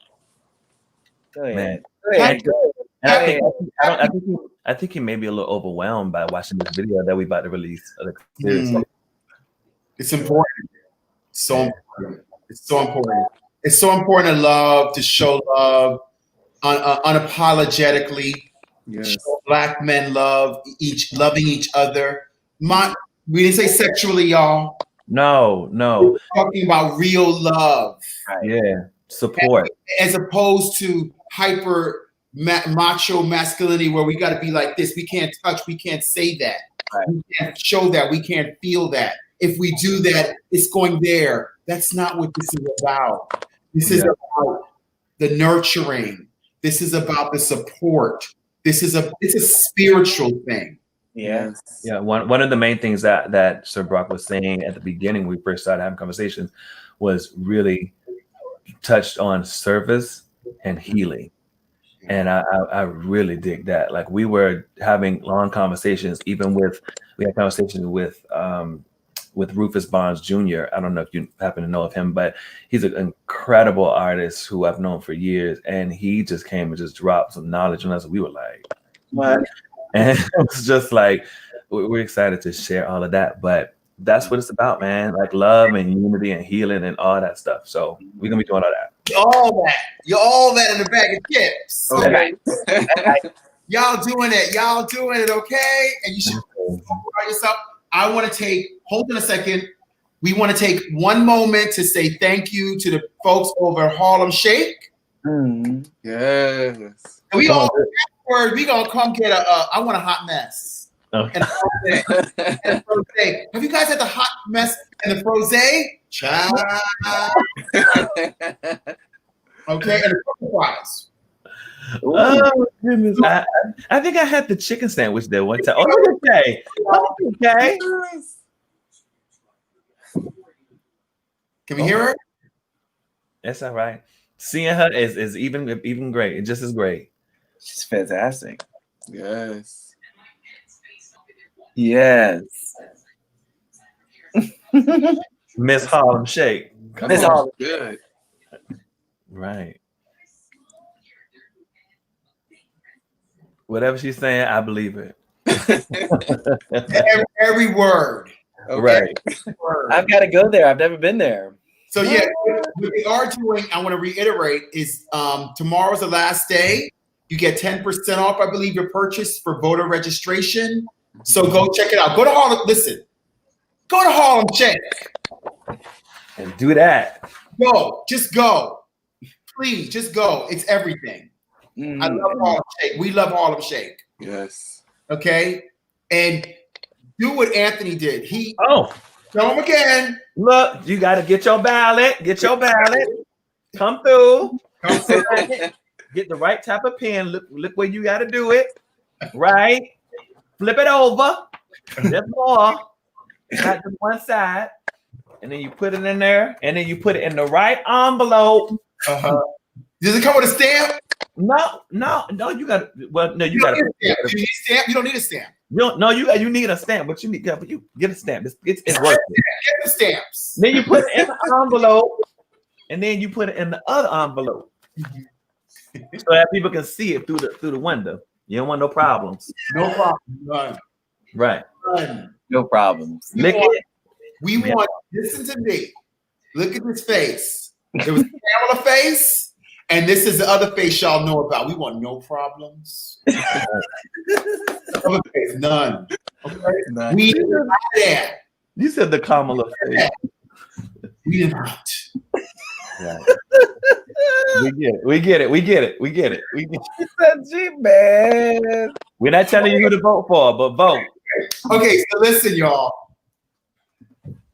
Speaker 4: Go ahead.
Speaker 3: Man. I think he may be a little overwhelmed by watching this video that we about to release.
Speaker 1: It's important. So important. It's so important. It's so important to love, to show love unapologetically.
Speaker 5: Yes.
Speaker 1: Show Black men loving each other. We didn't say sexually, y'all.
Speaker 3: No.
Speaker 1: We're talking about real love.
Speaker 3: Yeah. Support.
Speaker 1: As opposed to hyper macho masculinity where we got to be like this. We can't touch. We can't say that.
Speaker 4: Right.
Speaker 1: We can't show that. We can't feel that. If we do that, it's going there. That's not what this is about. This is about the nurturing. This is about the support. It's a spiritual thing.
Speaker 4: Yes.
Speaker 3: Yeah. One of the main things that Sir Brock was saying at the beginning, when we first started having conversations, was really touched on service and healing. And I really dig that. Like we were having long conversations, we had conversations with Rufus Barnes Jr. I don't know if you happen to know of him, but he's an incredible artist who I've known for years. And he just came and just dropped some knowledge on us. We were like, what? And it was just like, we're excited to share all of that. But that's what it's about, man. Like love and unity and healing and all that stuff. So we're going to be doing all that.
Speaker 1: You're all that in the bag of chips.
Speaker 4: Okay.
Speaker 1: Y'all doing it, okay? And you should about yourself. I want to take, hold on a second. We want to take one moment to say thank you to the folks over at Harlem Shake.
Speaker 5: Yes.
Speaker 1: And we all gonna come get I want a hot mess.
Speaker 3: Okay.
Speaker 1: And a frosé. Have you guys had the hot mess and the frosé? Child. Okay, and the fries.
Speaker 3: Oh goodness! I think I had the chicken sandwich there one time. Oh, okay. Okay.
Speaker 1: Can we hear her?
Speaker 3: That's all right. Seeing her is even great. It just is great.
Speaker 4: She's fantastic.
Speaker 5: Yes.
Speaker 4: Yes.
Speaker 3: Miss Harlem Shake.
Speaker 4: Miss Harlem.
Speaker 5: Good.
Speaker 3: Right. Whatever she's saying, I believe it.
Speaker 1: every word.
Speaker 3: Okay? Right.
Speaker 1: Every word.
Speaker 4: I've got to go there. I've never been there.
Speaker 1: So yeah, what they are doing, I want to reiterate, is tomorrow's the last day. You get 10% off, I believe, your purchase for voter registration. So go check it out. Go to Harlem. Listen, go to Harlem Shake.
Speaker 3: And do that.
Speaker 1: Go. Just go. Please, just go. It's everything. I love Harlem Shake. We love Harlem Shake.
Speaker 5: Yes.
Speaker 1: Okay? And do what Anthony did. Tell him again.
Speaker 3: Look, you got to get your ballot. Get your ballot. Come through. Get the right type of pen. Look where you got to do it. Right. Flip it over. There's more. Not just one side. And then you put it in there. And then you put it in the right envelope.
Speaker 1: Does it come with a stamp?
Speaker 3: No. You got. Well, no, you got.
Speaker 1: You need a stamp. You don't need a stamp.
Speaker 3: You need a stamp, but you get a stamp. It's worth it.
Speaker 1: Get the stamps.
Speaker 3: Then you put it in the envelope, and then you put it in the other envelope, so that people can see it through the window. You don't want no problems.
Speaker 1: No problem. None.
Speaker 3: Right.
Speaker 1: None.
Speaker 4: No problems.
Speaker 1: We want. Listen to me. Look at this face. There was a Pamela face. And this is the other face y'all know about. We want no problems. Other face, none. Okay?
Speaker 5: None.
Speaker 1: We did not there.
Speaker 3: You said the Kamala face.
Speaker 1: We did not.
Speaker 3: Right. We get it.
Speaker 4: She said, "Gee, man."
Speaker 3: We're not telling you who to vote for, but vote.
Speaker 1: Okay, so listen, y'all.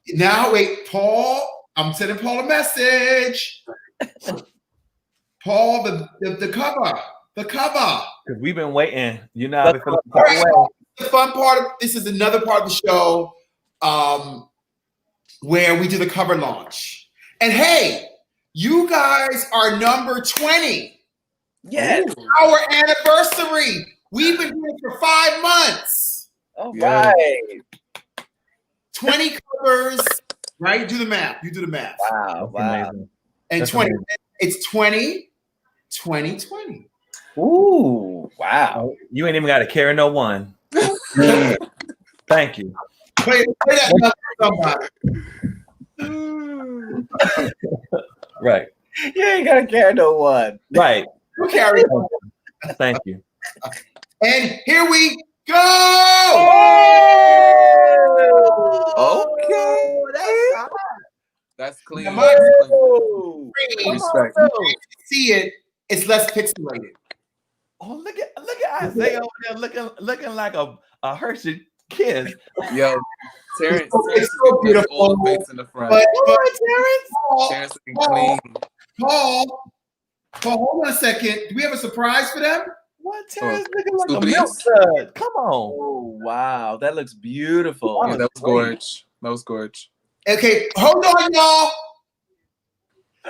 Speaker 1: Now, wait, Paul. I'm sending Paul a message. Paul, the cover.
Speaker 3: Because we've been waiting. You know,
Speaker 1: the fun part of this is another part of the show where we do the cover launch. And hey, you guys are number 20.
Speaker 4: Yes.
Speaker 1: Our anniversary. We've been doing it for 5 months.
Speaker 4: All right.
Speaker 1: 20 covers, right? Do the math. You do the math.
Speaker 4: Wow.
Speaker 3: Amazing.
Speaker 1: And
Speaker 3: That's
Speaker 1: 20.
Speaker 3: amazing.
Speaker 1: It's 20.
Speaker 4: Ooh, wow.
Speaker 3: You ain't even got to carry no one. Thank you.
Speaker 1: Play that number for somebody.
Speaker 3: Right.
Speaker 4: You ain't got to carry no one.
Speaker 3: Right.
Speaker 1: You carry on.
Speaker 3: Thank you.
Speaker 1: And here we go.
Speaker 5: Okay. That's clean.
Speaker 1: Respect. See it, it's less pixelated.
Speaker 3: Oh, look at Isaiah over there looking like a Hershey kiss.
Speaker 5: Yo, Terrence,
Speaker 1: It's so beautiful.
Speaker 5: Face in the front.
Speaker 1: But
Speaker 5: Terrence looking clean.
Speaker 1: Paul, hold on a second. Do we have a surprise for them?
Speaker 3: What? Terrence looking like a
Speaker 5: Please.
Speaker 3: milk dud. Come on.
Speaker 4: Oh, wow. That looks beautiful.
Speaker 5: Yeah, that was gorge.
Speaker 1: Okay, hold on, y'all.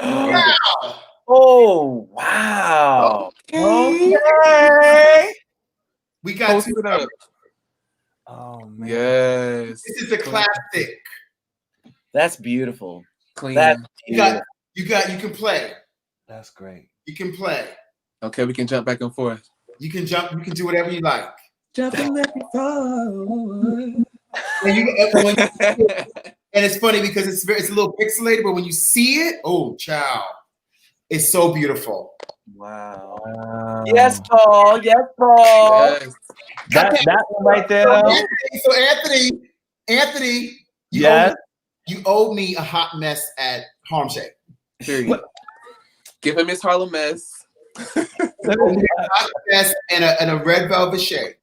Speaker 1: Wow.
Speaker 4: Oh, wow.
Speaker 1: Okay. We got
Speaker 5: Post
Speaker 1: two.
Speaker 5: it up.
Speaker 3: Oh man.
Speaker 5: Yes.
Speaker 1: This is a classic.
Speaker 4: That's beautiful.
Speaker 5: Clean.
Speaker 4: That's
Speaker 1: You can play.
Speaker 3: That's great.
Speaker 1: You can play.
Speaker 5: Okay, we can jump back and forth.
Speaker 1: You can jump. You can do whatever you like.
Speaker 5: Jumping back and forth.
Speaker 1: And it's funny because it's a little pixelated, but when you see it, oh, child, it's so beautiful.
Speaker 4: wow.
Speaker 3: Yes,
Speaker 4: Paul. Yes, Paul.
Speaker 5: Yes.
Speaker 3: that one right there.
Speaker 1: So Anthony, you owe me a hot mess at Harlem Shake.
Speaker 5: Period. Give him his Harlem mess.
Speaker 1: Hot mess and a red velvet shake.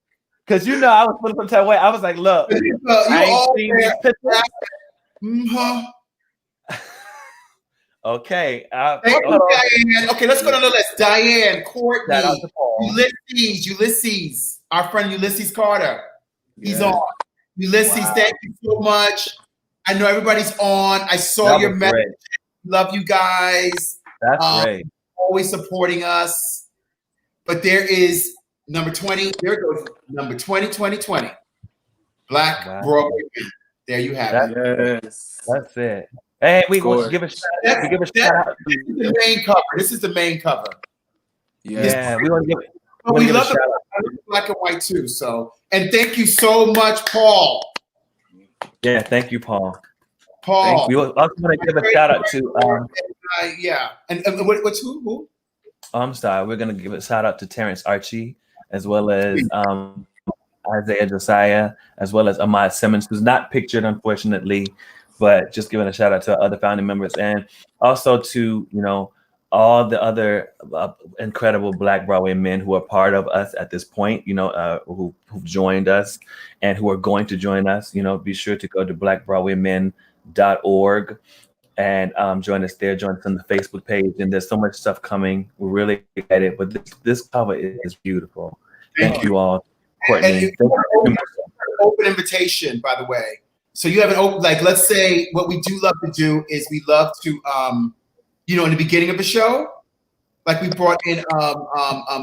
Speaker 3: Because you know I was putting some type of way. I was like, look, I ain't seen these pictures. Okay.
Speaker 1: Thank you, Diane. Okay, let's go down the list. Diane, Courtney,
Speaker 3: Shout out to Paul.
Speaker 1: Ulysses, our friend Ulysses Carter. He's on. Ulysses, thank you so much. I know everybody's on. I saw your message.
Speaker 3: Great.
Speaker 1: Love you guys.
Speaker 3: That's great.
Speaker 1: Always supporting us. But there is number 20. There it goes. Number 20. Black Broadway Men. There you have it.
Speaker 5: Yes.
Speaker 3: That's it. Hey, we want to give a shout out.
Speaker 1: This is the main cover. This is the main cover.
Speaker 3: Yeah, we want to give it.
Speaker 1: We love the black and white too. So, and thank you so much, Paul.
Speaker 3: Yeah, thank you, Paul.
Speaker 1: Paul.
Speaker 3: We also want to give a shout out to
Speaker 1: and what's who?
Speaker 3: Oh, I'm sorry. We're gonna give a shout out to TERENCE ARCHIE, as well as Isaiah Josiah, as well as Ahmad Simmons, who's not pictured, unfortunately, but just giving a shout out to our other founding members, and also to all the other incredible Black Broadway men who are part of us at this point, who've joined us and who are going to join us. Be sure to go to blackbroadwaymen.org and join us there. Join us on the Facebook page, and there's so much stuff coming. We're really excited, but this cover is beautiful. Thank you all, Courtney.
Speaker 1: Open invitation, by the way. So you have an open, like, let's say what we do love to do is we love to, in the beginning of the show, like we brought in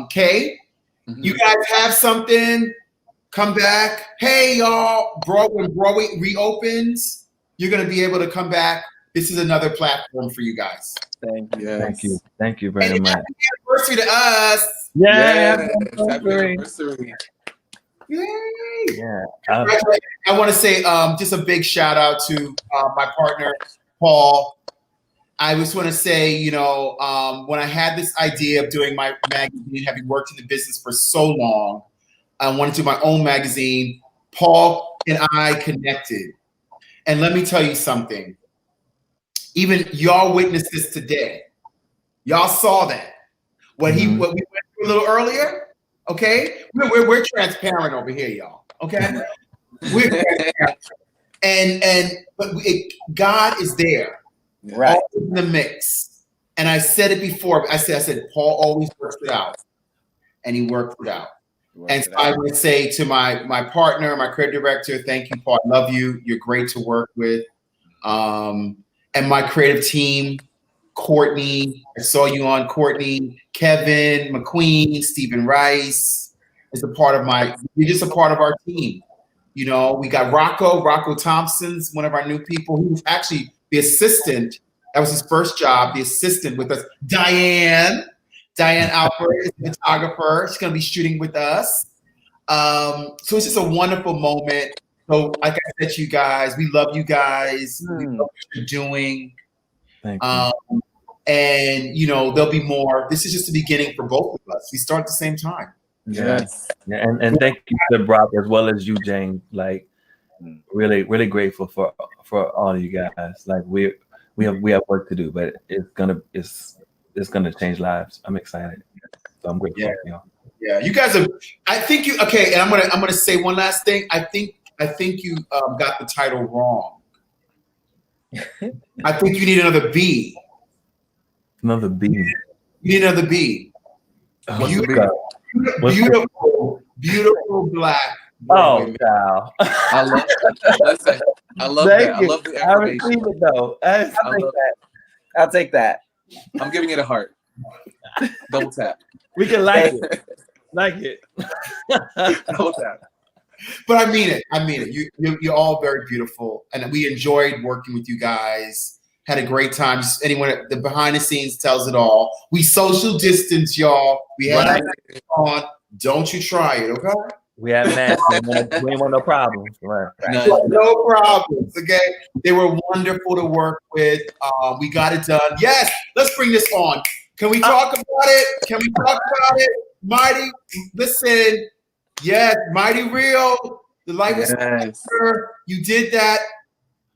Speaker 1: Kay. Mm-hmm. You guys have something, come back. Hey, y'all, when Broadway reopens, you're going to be able to come back. This is another platform for you guys.
Speaker 4: Thank you.
Speaker 5: Yes.
Speaker 3: Thank you. Thank you very much.
Speaker 1: Happy anniversary to us.
Speaker 3: Yeah.
Speaker 5: Happy anniversary.
Speaker 1: Yay.
Speaker 3: Yeah.
Speaker 1: I want to say just a big shout out to my partner, Paul. I just want to say, when I had this idea of doing my magazine, having worked in the business for so long, I wanted to do my own magazine. Paul and I connected. And let me tell you something. Even y'all witnessed this today. Y'all saw that. What we went through a little earlier, okay? We're transparent over here, y'all. Okay? We're transparent. But God is there.
Speaker 4: Right.
Speaker 1: All in the mix. And I said it before. I said Paul always works it out. And he worked it out. And so I would say to my partner, my creative director, thank you, Paul. I love you. You're great to work with. And my creative team, Courtney, I saw you on, Courtney, Kevin, McQueen, Stephen Rice is you're just a part of our team. We got Rahco Thompson's one of our new people. He was actually the assistant. That was his first job, the assistant with us. Diane Alford is the photographer. She's gonna be shooting with us. So it's just a wonderful moment. So like I said to you guys, we love you guys. We love what you're doing.
Speaker 3: Thank you.
Speaker 1: And there'll be more. This is just the beginning for both of us. We start at the same time.
Speaker 3: Yes. Yeah, and thank you to Brock as well as you, Jane. Like, really, really grateful for all of you guys. Like, we have work to do, but it's gonna change lives. I'm excited. So I'm grateful for y'all.
Speaker 1: Yeah, you guys are. I think you. Okay, and I'm gonna say one last thing. I think you got the title wrong. I think you need another B.
Speaker 3: Another B.
Speaker 1: You need another B. Beautiful black.
Speaker 3: Oh, wow.
Speaker 5: I love that. I love that. I love the
Speaker 3: I receive it though. I'll take that.
Speaker 5: I'm giving it a heart. Double tap.
Speaker 3: We can like it. Like it.
Speaker 5: Double tap.
Speaker 1: But I mean it. I mean it. You're all very beautiful, and we enjoyed working with you guys. Had a great time. Just anyone at the behind the scenes tells it all. We social distance, y'all. We had it on. Don't you try it, okay?
Speaker 3: We have masks. We ain't want no problems. Right.
Speaker 1: No problems. Okay. They were wonderful to work with. We got it done. Yes. Let's bring this on. Can we talk about it? Can we talk about it? Mighty, listen. Yes, Mighty Real. The light was clear. You did that.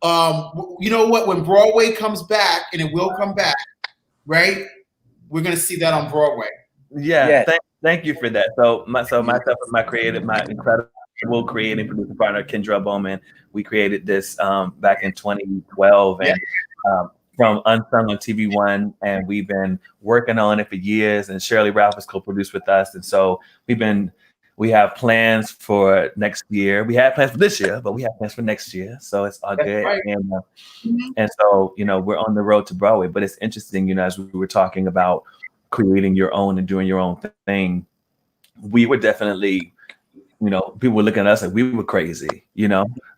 Speaker 1: You know what? When Broadway comes back, and it will come back, right? We're gonna see that on Broadway.
Speaker 3: Yeah. Yes. Thank you for that. So myself and my incredible creative producer partner Kendra Bowman, we created this back in 2012, and from Unsung on TV One, and we've been working on it for years. And Shirley Ralph has co-produced with us, and so we have plans for next year. We had plans for this year, but we have plans for next year. So it's all good. Right. And so, we're on the road to Broadway, but it's interesting, as we were talking about creating your own and doing your own thing, we were definitely, people were looking at us like we were crazy,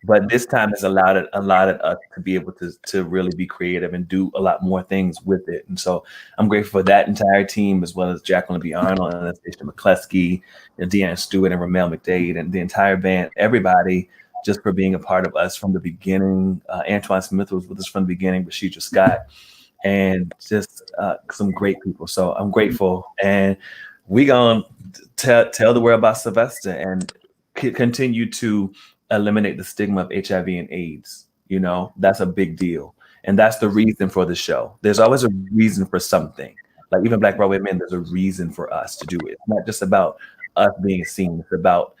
Speaker 3: but this time it's allowed us to be able to really be creative and do a lot more things with it. And so I'm grateful for that entire team, as well as Jacqueline B. Arnold, Anastasia McCluskey, and Deanne Stewart, and Ramel McDade, and the entire band, everybody, just for being a part of us from the beginning. Antoine Smith was with us from the beginning, but Shidra Scott, and just some great people. So I'm grateful, and we gonna tell the world about Sylvester and continue to eliminate the stigma of HIV and AIDS. That's a big deal, and that's the reason for the show. There's always a reason for something. Like even Black Broadway Men, there's a reason for us to do it. It's not just about us being seen. It's about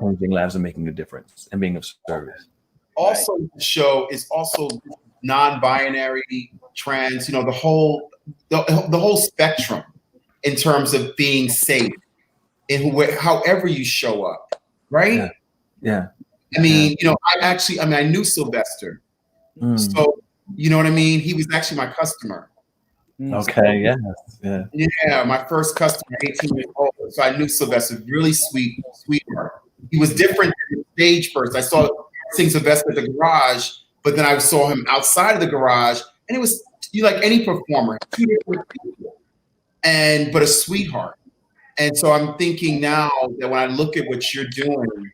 Speaker 3: changing lives and making a difference and being of service.
Speaker 1: Also, the show is also non-binary, trans. The whole spectrum in terms of being safe in however you show up, right?
Speaker 3: Yeah.
Speaker 1: I mean, I knew Sylvester, so you know what I mean. He was actually my customer.
Speaker 3: Okay.
Speaker 1: Yeah. My first customer, 18 years old. So I knew Sylvester, really sweetheart. He was different than the stage first. I saw seeing Sylvester at the garage, but then I saw him outside of the garage, and it was like any performer, two different people, but a sweetheart. And so I'm thinking now that when I look at what you're doing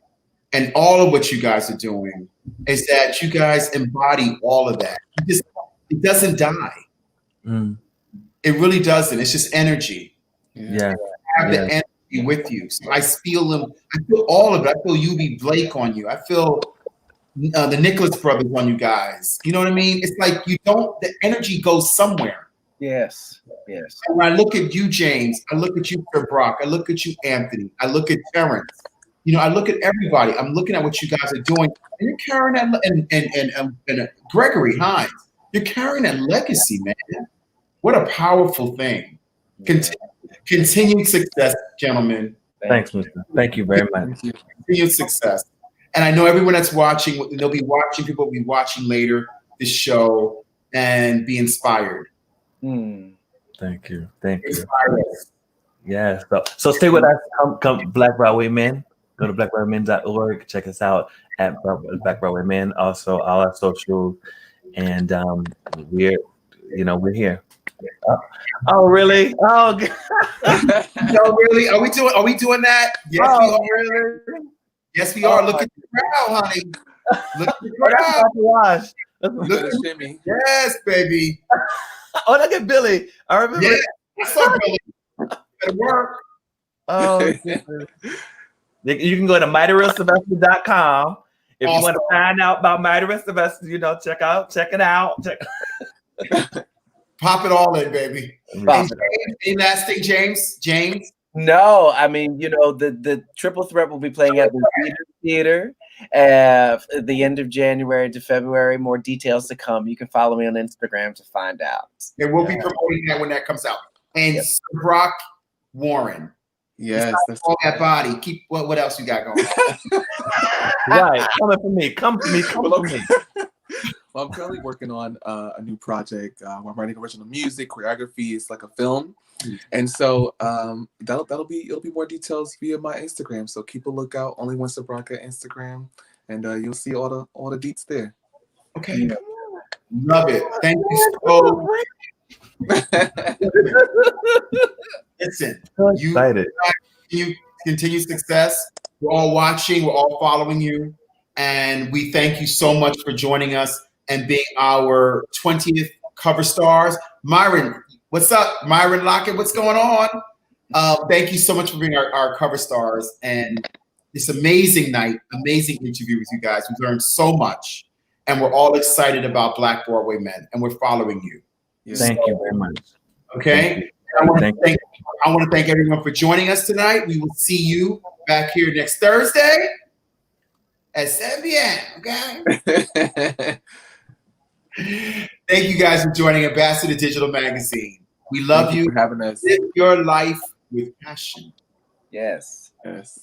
Speaker 1: and all of what you guys are doing, is that you guys embody all of that. It doesn't die. It really doesn't. It's just energy.
Speaker 3: Yeah.
Speaker 1: I have the energy with you. So I feel them. I feel all of it. I feel UB Blake on you. I feel the Nicholas brothers on you guys. You know what I mean? It's like the energy goes somewhere.
Speaker 4: Yes.
Speaker 1: And when I look at you, James, I look at you, Sir Brock, I look at you, Anthony, I look at Terrence. I look at everybody. I'm llooking at what you guys are doing. And you're carrying that, and Gregory Hines, you're carrying that legacy, man. What a powerful thing. Continued success, gentlemen.
Speaker 3: Thanks, Mr. Thank you very much.
Speaker 1: Continued success. And I know everyone that's watching, people will be watching later this show and be inspired.
Speaker 3: Thank you. Yes. So stay with us. Come Black Broadway Men. Go to blackbroadwaymen.org. Check us out at Black Broadway Men. Also, all our socials, and we're here. Oh really? Oh,
Speaker 1: no, really? Are we doing that? Yes, we are.
Speaker 3: Really?
Speaker 1: Yes, we are. Look at the crowd, honey. Look at the crowd. Look at Jimmy. Yes, baby.
Speaker 3: Oh, look at Billy. I remember.
Speaker 1: Yeah, what's up, Billy? Better work.
Speaker 3: Oh, you can go to mightyrealsylvester.com if you want to find out about Mighty Real Sylvester. Check it out.
Speaker 1: Pop it all in, baby. Any last thing, James?
Speaker 4: No, I mean, the Triple Threat will be playing at the Theater at the end of January to February. More details to come. You can follow me on Instagram to find out.
Speaker 1: And we'll be promoting that when that comes out. And Brock Warren.
Speaker 5: Yes.
Speaker 1: All that body. Keep what else you got going on?
Speaker 3: Right. Come for me.
Speaker 5: Well, I'm currently working on a new project. I'm writing original music, choreography. It's like a film, and so it'll be more details via my Instagram. So keep a lookout. Only Once a Bronca Instagram, and you'll see all the deets there.
Speaker 1: Okay, love it. Thank you so much. Listen, you continue success. We're all watching. We're all following you, and we thank you so much for joining us and being our 20th cover stars. Myron, what's up? Myron Lockett, what's going on? Thank you so much for being our cover stars and this amazing night, amazing interview with you guys. We've learned so much, and we're all excited about Black Broadway Men, and we're following you.
Speaker 3: Thank you very much.
Speaker 1: Okay. I want to thank everyone for joining us tonight. We will see you back here next Thursday at 7 p.m. Okay. Thank you guys for joining Ambassador Digital Magazine. We love you.
Speaker 5: For having us.
Speaker 1: Live your life with passion.
Speaker 5: Yes. Yes.